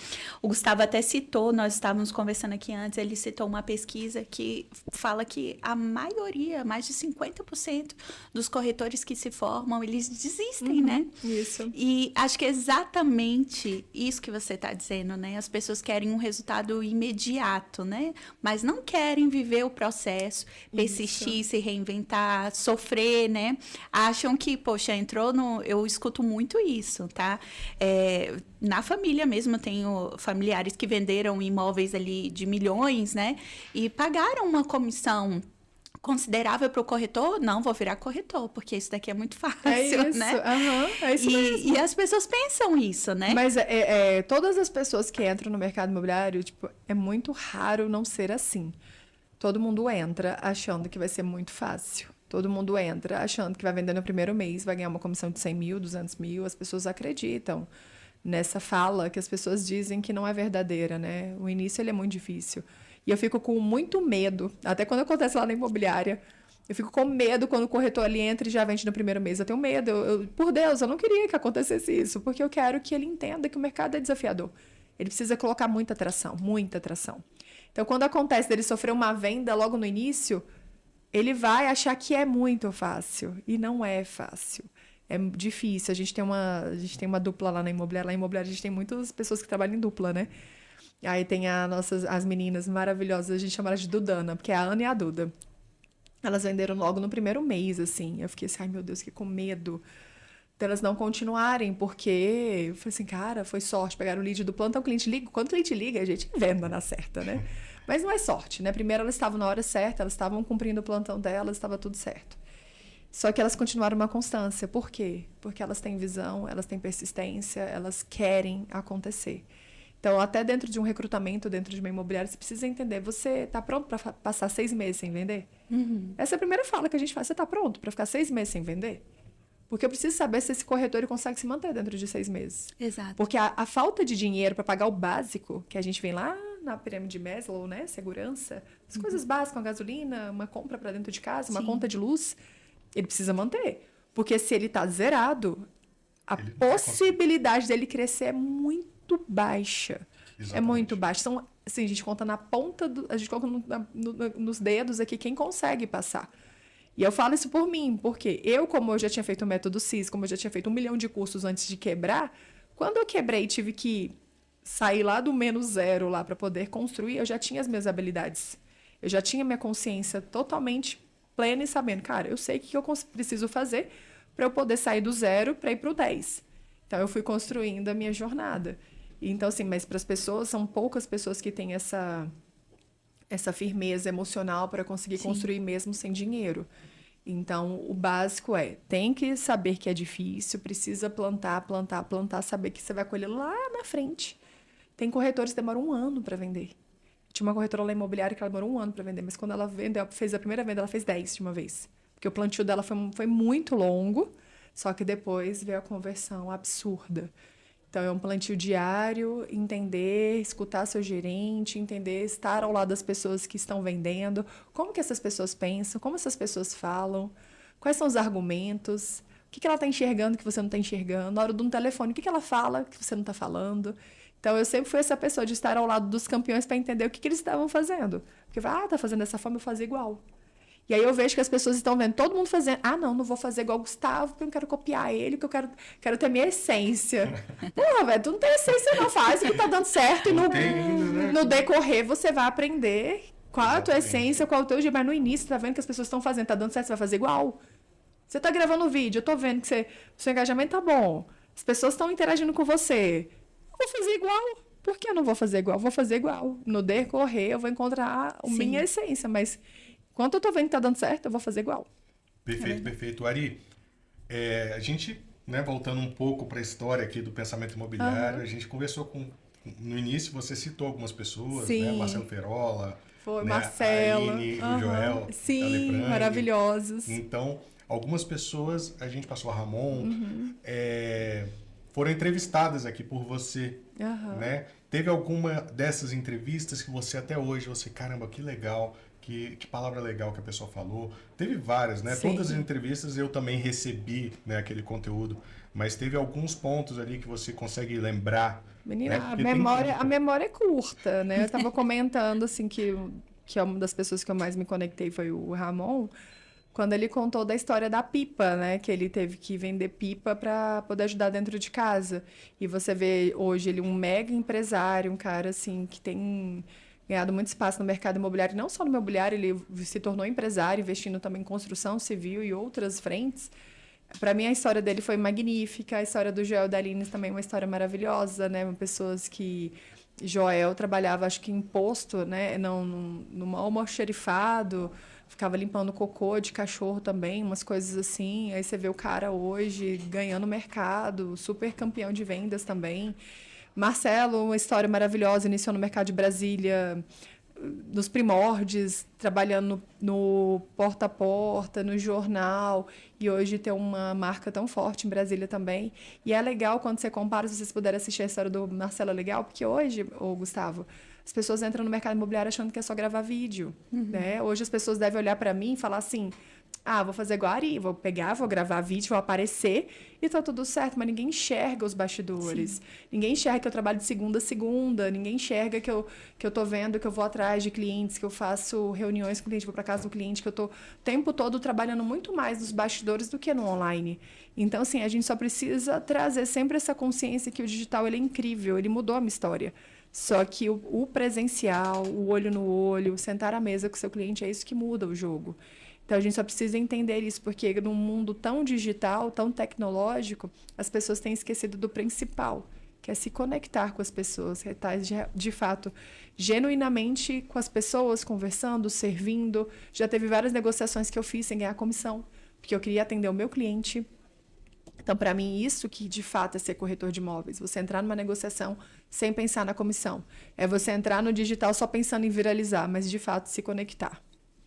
O Gustavo até citou, nós estávamos conversando aqui antes, ele citou uma pesquisa que fala que a maioria, mais de 50% dos corretores que se formam, eles desistem, né? Isso. E acho que é exatamente isso que você está dizendo, né? As pessoas querem um resultado imediato, né? Mas não querem viver o processo, persistir, se reinventar, sofrer, né? Acham que, poxa, entrou no... Eu escuto muito isso, tá? Na família mesmo, eu tenho familiares que venderam imóveis ali de milhões, né? E pagaram uma comissão considerável para o corretor, não vou virar corretor, porque isso daqui é muito fácil, isso, né? é isso mesmo. E as pessoas pensam isso, né? Mas todas as pessoas que entram no mercado imobiliário, tipo, é muito raro não ser assim. Todo mundo entra achando que vai ser muito fácil. Todo mundo entra achando que vai vender no primeiro mês, vai ganhar uma comissão de 100 mil, 200 mil. As pessoas acreditam nessa fala que as pessoas dizem que não é verdadeira, né? O início ele é muito difícil. E eu fico com muito medo, até quando acontece lá na imobiliária, eu fico com medo quando o corretor ali entra e já vende no primeiro mês. Eu tenho medo, por Deus, eu não queria que acontecesse isso, porque eu quero que ele entenda que o mercado é desafiador. Ele precisa colocar muita atração, muita atração. Então, quando acontece dele sofrer uma venda logo no início, ele vai achar que é muito fácil, e não é fácil. É difícil, a gente tem uma dupla lá na imobiliária. Lá na imobiliária a gente tem muitas pessoas que trabalham em dupla, né? Aí tem as meninas maravilhosas, a gente chama elas de Dudana, porque é a Ana e a Duda. Elas venderam logo no primeiro mês, assim. Eu fiquei assim, ai meu Deus, que com medo delas não continuarem, porque eu falei assim, cara, foi sorte, pegaram o lead do plantão, o cliente liga. Quando o cliente liga, a gente venda na certa, né? Mas não é sorte, né? Primeiro elas estavam na hora certa, elas estavam cumprindo o plantão delas, estava tudo certo. Só que elas continuaram uma constância. Por quê? Porque elas têm visão, elas têm persistência, elas querem acontecer. Então, até dentro de um recrutamento, dentro de uma imobiliária, você precisa entender, você está pronto para passar 6 meses sem vender? Essa é a primeira fala que a gente faz. Você está pronto para ficar 6 meses sem vender? Porque eu preciso saber se esse corretor ele consegue se manter dentro de 6 meses. Exato. Porque a falta de dinheiro para pagar o básico, que a gente vem lá na pirâmide de Maslow, né? Segurança, as coisas básicas, uma gasolina, uma compra para dentro de casa, uma conta de luz, ele precisa manter. Porque se ele está zerado, a possibilidade dele crescer é muito baixa. Exatamente. É muito baixa. Então, assim, a gente conta na ponta a gente conta nos dedos aqui quem consegue passar. E eu falo isso por mim, porque como eu já tinha feito o método CIS, como eu já tinha feito 1 milhão de cursos antes de quebrar, quando eu quebrei e tive que sair lá do -0 lá para poder construir, eu já tinha as minhas habilidades. Eu já tinha minha consciência totalmente plena e sabendo, cara, eu sei o que eu preciso fazer para eu poder sair do 0 para ir para o 10. Então, eu fui construindo a minha jornada. Então, assim, mas para as pessoas, são poucas pessoas que têm essa firmeza emocional para conseguir construir mesmo sem dinheiro. Então, o básico tem que saber que é difícil, precisa plantar, saber que você vai colher lá na frente. Tem corretores que demoram 1 ano para vender. Tinha uma corretora lá imobiliária que ela demorou 1 ano para vender, mas quando ela fez a primeira venda, ela fez 10 de uma vez. Porque o plantio dela foi muito longo, só que depois veio a conversão absurda. Então, é um plantio diário, entender, escutar seu gerente, entender, estar ao lado das pessoas que estão vendendo, como que essas pessoas pensam, como essas pessoas falam, quais são os argumentos, o que ela está enxergando que você não está enxergando, na hora de um telefone, o que ela fala que você não está falando. Então, eu sempre fui essa pessoa de estar ao lado dos campeões para entender o que eles estavam fazendo. Porque, tá fazendo dessa forma, eu fazer igual. E aí eu vejo que as pessoas estão vendo todo mundo fazendo. Não vou fazer igual o Gustavo, porque eu não quero copiar ele, porque eu quero ter minha essência. Porra, velho, tu não tem essência, não. Faz o que tá dando certo. E no decorrer você vai aprender qual é a tua essência, qual é o teu jeito. Mas no início, você tá vendo que as pessoas estão fazendo, tá dando certo, você vai fazer igual. Você tá gravando um vídeo, eu tô vendo que o seu engajamento tá bom. As pessoas estão interagindo com você. Eu vou fazer igual. Por que eu não vou fazer igual? Vou fazer igual. No decorrer, eu vou encontrar a minha essência, mas... Enquanto eu tô vendo que tá dando certo, eu vou fazer igual. Perfeito, perfeito. Ari, a gente, né, voltando um pouco para a história aqui do pensamento imobiliário, a gente conversou no início, você citou algumas pessoas, né? Marcelo Ferola, foi, né? Marcelo, a Aline, o Joel, sim, maravilhosos. Então, algumas pessoas, a gente passou a Ramon, foram entrevistadas aqui por você, né? Teve alguma dessas entrevistas que você até hoje, caramba, que legal, que palavra legal que a pessoa falou. Teve várias, né? Sim. Todas as entrevistas eu também recebi, né, aquele conteúdo, mas teve alguns pontos ali que você consegue lembrar. Menina, né? a Porque memória é curta, né? Eu tava comentando, assim, que uma das pessoas que eu mais me conectei foi o Ramon, quando ele contou da história da pipa, né? Que ele teve que vender pipa para poder ajudar dentro de casa. E você vê hoje ele um mega empresário, um cara, assim, que tem ganhado muito espaço no mercado imobiliário, não só no imobiliário, ele se tornou empresário, investindo também em construção civil e outras frentes. Para mim, a história dele foi magnífica. A história do Joel Dalines também é uma história maravilhosa, né? Pessoas que... Joel trabalhava, acho que em posto, né? No almoxerifado, ficava limpando cocô de cachorro também, umas coisas assim. Aí você vê o cara hoje ganhando mercado, super campeão de vendas também. Marcelo, uma história maravilhosa, iniciou no mercado de Brasília, nos primórdios, trabalhando no porta a porta, no jornal, e hoje tem uma marca tão forte em Brasília também. E é legal quando você compara, se vocês puderem assistir a história do Marcelo, é legal, porque hoje, Gustavo, as pessoas entram no mercado imobiliário achando que é só gravar vídeo, né? Hoje as pessoas devem olhar para mim e falar assim: ah, vou fazer igual a Ari, vou pegar, vou gravar vídeo, vou aparecer e tá tudo certo, mas ninguém enxerga os bastidores. Sim. Ninguém enxerga que eu trabalho de segunda a segunda, ninguém enxerga que eu tô vendo, que eu vou atrás de clientes, que eu faço reuniões com o cliente, vou para casa do cliente, que eu tô o tempo todo trabalhando muito mais nos bastidores do que no online. Então, assim, a gente só precisa trazer sempre essa consciência que o digital ele é incrível, ele mudou a minha história. Só que o presencial, o olho no olho, sentar à mesa com o seu cliente, é isso que muda o jogo. Então, a gente só precisa entender isso, porque num mundo tão digital, tão tecnológico, as pessoas têm esquecido do principal, que é se conectar com as pessoas, que é estar, de fato, genuinamente com as pessoas, conversando, servindo. Já teve várias negociações que eu fiz sem ganhar comissão, porque eu queria atender o meu cliente. Então, para mim, isso que, de fato, é ser corretor de imóveis. Você entrar numa negociação sem pensar na comissão. É você entrar no digital só pensando em viralizar, mas, de fato, se conectar.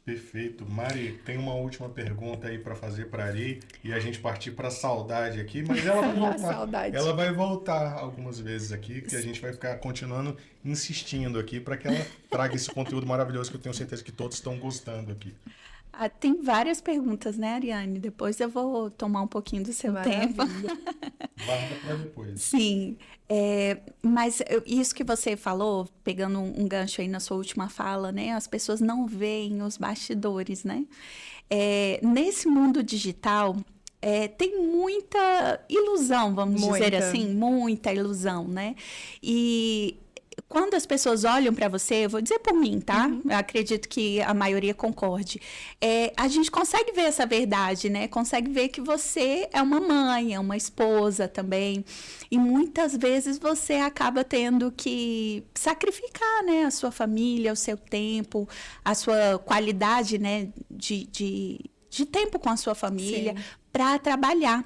Perfeito. Mari, tem uma última pergunta aí para fazer para Ari e a gente partir para a saudade aqui, mas ela vai voltar. Saudade. Ela vai voltar algumas vezes aqui, que a gente vai ficar continuando insistindo aqui para que ela traga esse conteúdo maravilhoso que eu tenho certeza que todos estão gostando aqui. Ah, tem várias perguntas, né, Ariane? Depois eu vou tomar um pouquinho do seu tempo. Guarda para depois. Sim, mas isso que você falou, pegando um gancho aí na sua última fala, né? As pessoas não veem os bastidores, né? Nesse mundo digital, tem muita ilusão, vamos dizer assim, muita ilusão, né? E quando as pessoas olham para você, eu vou dizer por mim, tá? Eu acredito que a maioria concorde. A gente consegue ver essa verdade, né? Consegue ver que você é uma mãe, é uma esposa também. E muitas vezes você acaba tendo que sacrificar, né? A sua família, o seu tempo, a sua qualidade, né? De tempo com a sua família para trabalhar.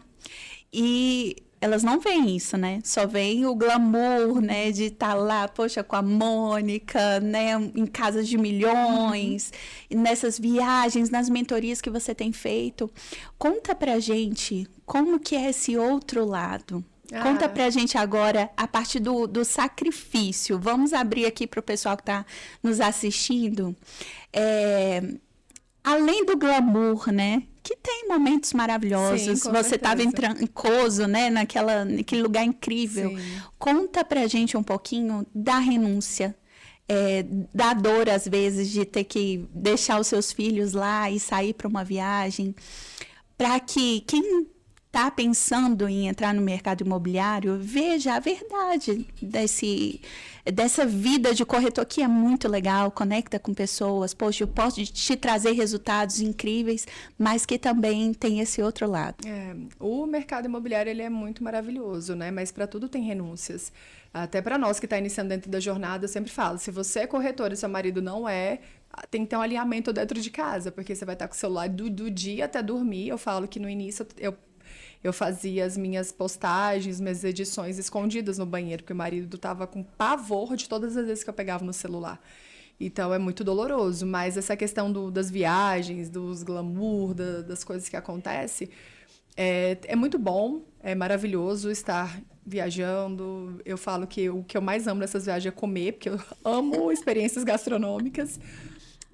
E elas não veem isso, né? Só veem o glamour, né? De estar lá, poxa, com a Mônica, né? Em casas de milhões, nessas viagens, nas mentorias que você tem feito. Conta pra gente como que é esse outro lado. Conta pra gente agora, a partir do sacrifício. Vamos abrir aqui pro pessoal que tá nos assistindo. Além do glamour, né? Que tem momentos maravilhosos. Sim, você estava em Coso, né? Naquele lugar incrível. Sim. Conta pra gente um pouquinho da renúncia. Da dor, às vezes, de ter que deixar os seus filhos lá e sair para uma viagem. Para que quem está pensando em entrar no mercado imobiliário veja a verdade dessa vida de corretor que é muito legal, conecta com pessoas, poxa, eu posso te trazer resultados incríveis, mas que também tem esse outro lado. O mercado imobiliário ele é muito maravilhoso, né? Mas para tudo tem renúncias. Até para nós que está iniciando dentro da jornada, eu sempre falo, se você é corretor e seu marido não é, tem que ter um alinhamento dentro de casa, porque você vai estar com o celular do dia até dormir. Eu falo que no início eu fazia as minhas postagens, minhas edições escondidas no banheiro, porque o marido estava com pavor de todas as vezes que eu pegava no celular. Então, é muito doloroso. Mas essa questão das viagens, dos glamour, das coisas que acontecem, é muito bom, é maravilhoso estar viajando. Eu falo que o que eu mais amo nessas viagens é comer, porque eu amo experiências gastronômicas.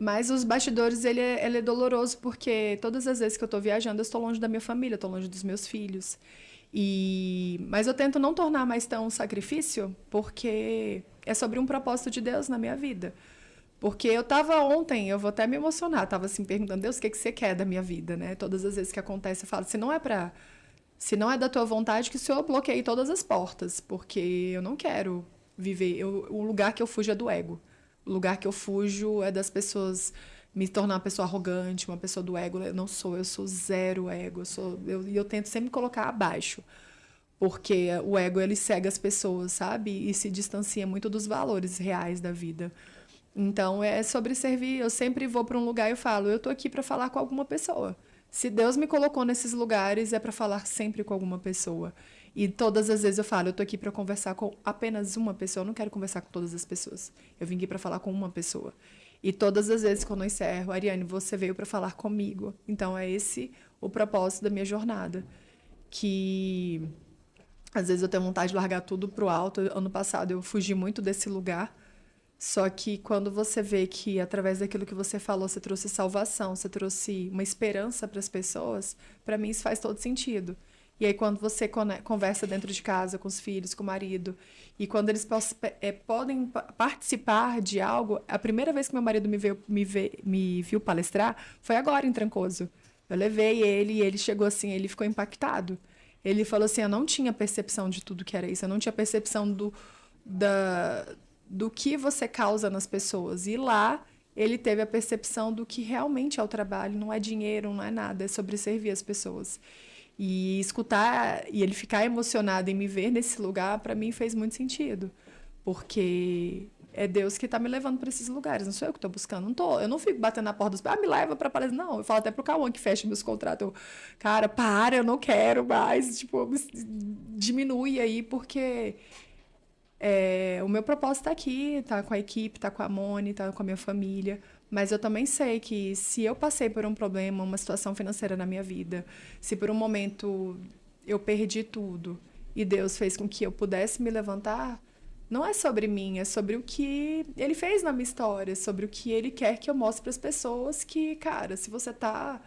Mas os bastidores, ele é doloroso porque todas as vezes que eu tô viajando, eu estou longe da minha família, eu tô longe dos meus filhos. Mas eu tento não tornar mais tão um sacrifício, porque é sobre um propósito de Deus na minha vida. Porque eu tava ontem, eu vou até me emocionar, tava assim perguntando, Deus, o que você quer da minha vida, né? Todas as vezes que acontece, eu falo, se não é da tua vontade, que o Senhor bloqueie todas as portas, porque eu não quero viver, o lugar que eu fujo é do ego. O lugar que eu fujo é das pessoas me tornar uma pessoa arrogante, uma pessoa do ego. Eu não sou, eu sou zero ego. Eu tento sempre colocar abaixo. Porque o ego, ele cega as pessoas, sabe? E se distancia muito dos valores reais da vida. Então, é sobre servir. Eu sempre vou para um lugar e falo, eu tô aqui para falar com alguma pessoa. Se Deus me colocou nesses lugares, é para falar sempre com alguma pessoa. E todas as vezes eu falo, eu tô aqui para conversar com apenas uma pessoa, eu não quero conversar com todas as pessoas. Eu vim aqui para falar com uma pessoa. E todas as vezes quando eu encerro, Ariane, você veio para falar comigo. Então é esse o propósito da minha jornada. Que às vezes eu tenho vontade de largar tudo pro alto. Ano passado eu fugi muito desse lugar. Só que quando você vê que através daquilo que você falou, você trouxe salvação, você trouxe uma esperança para as pessoas, para mim isso faz todo sentido. E aí, quando você conversa dentro de casa com os filhos, com o marido, e quando eles podem participar de algo... A primeira vez que meu marido me viu palestrar foi agora, em Trancoso. Eu levei ele e ele chegou assim, ele ficou impactado. Ele falou assim, eu não tinha percepção de tudo que era isso, eu não tinha percepção do que você causa nas pessoas. E lá, ele teve a percepção do que realmente é o trabalho, não é dinheiro, não é nada, é sobre servir as pessoas. E escutar e ele ficar emocionado em me ver nesse lugar, para mim fez muito sentido. Porque é Deus que está me levando para esses lugares, não sou eu que estou buscando. Eu não fico batendo na porta dos... me leva para palestra. Não, eu falo até pro Cauã que fecha meus contratos. Cara, para, eu não quero mais. Tipo, diminui aí, porque o meu propósito está aqui, está com a equipe, está com a Moni, está com a minha família. Mas eu também sei que se eu passei por um problema, uma situação financeira na minha vida, se por um momento eu perdi tudo e Deus fez com que eu pudesse me levantar, não é sobre mim, é sobre o que Ele fez na minha história, sobre o que Ele quer que eu mostre para as pessoas que, cara, se você está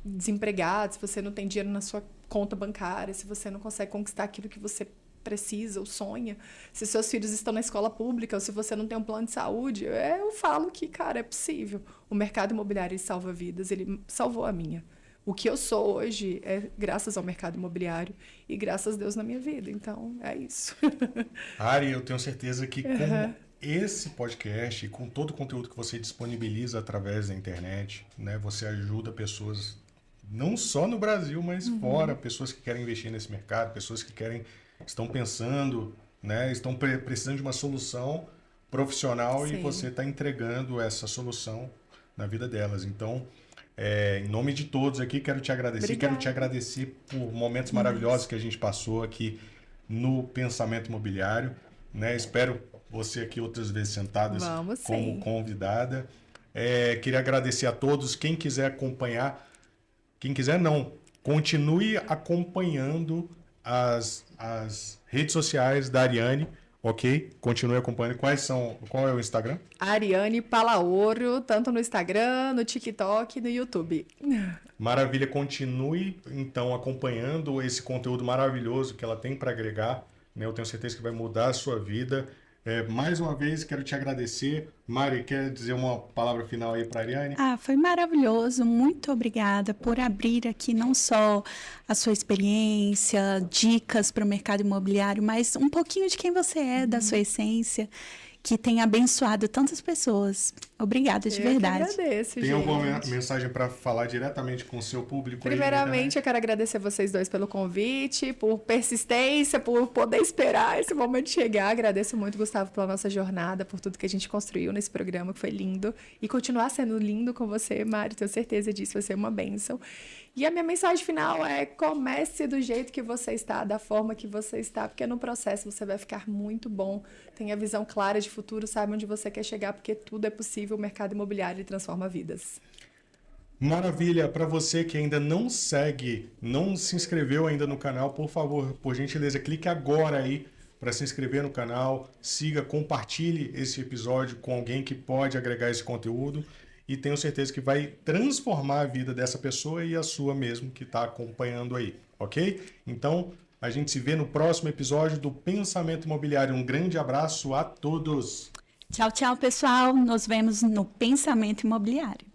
desempregado, se você não tem dinheiro na sua conta bancária, se você não consegue conquistar aquilo que você precisa ou sonha, se seus filhos estão na escola pública ou se você não tem um plano de saúde, eu falo que, cara, é possível. O mercado imobiliário salva vidas, ele salvou a minha. O que eu sou hoje é graças ao mercado imobiliário e graças a Deus na minha vida. Então, é isso. Ari, eu tenho certeza que com esse podcast e com todo o conteúdo que você disponibiliza através da internet, né, você ajuda pessoas não só no Brasil, mas fora, pessoas que querem investir nesse mercado, pessoas que estão pensando, né, estão precisando de uma solução profissional. Sim. E você está entregando essa solução na vida delas. Então, em nome de todos aqui, quero te agradecer. Obrigada. Quero te agradecer por momentos maravilhosos que a gente passou aqui no Pensamento Imobiliário, né? Espero você aqui outras vezes sentadas como convidada. Queria agradecer a todos. Quem quiser acompanhar, quem quiser não, continue acompanhando as redes sociais da Ariane, ok? Continue acompanhando. Qual é o Instagram? Ariane Palaoro, tanto no Instagram, no TikTok e no YouTube. Maravilha, continue então acompanhando esse conteúdo maravilhoso que ela tem para agregar, né? Eu tenho certeza que vai mudar a sua vida. Mais uma vez, quero te agradecer. Mari, quer dizer uma palavra final aí para a Ariane? Foi maravilhoso. Muito obrigada por abrir aqui não só a sua experiência, dicas para o mercado imobiliário, mas um pouquinho de quem você é, da sua essência, que tem abençoado tantas pessoas. Obrigada, de verdade. Eu agradeço, Tem alguma mensagem para falar diretamente com o seu público? Primeiramente, eu quero agradecer vocês dois pelo convite, por persistência, por poder esperar esse momento chegar. Agradeço muito, Gustavo, pela nossa jornada, por tudo que a gente construiu nesse programa, que foi lindo. E continuar sendo lindo com você, Mário, tenho certeza disso, vai ser uma bênção. E a minha mensagem final é: comece do jeito que você está, da forma que você está, porque no processo você vai ficar muito bom. Tenha visão clara de futuro, sabe onde você quer chegar, porque tudo é possível. O mercado imobiliário transforma vidas. Maravilha. Para você que ainda não segue, não se inscreveu ainda no canal, por favor, por gentileza, clique agora aí para se inscrever no canal, siga, compartilhe esse episódio com alguém que pode agregar esse conteúdo. e tenho certeza que vai transformar a vida dessa pessoa e a sua mesmo que está acompanhando aí, ok? Então, a gente se vê no próximo episódio do Pensamento Imobiliário. Um grande abraço a todos! Tchau, tchau, pessoal. Nos vemos no Pensamento Imobiliário.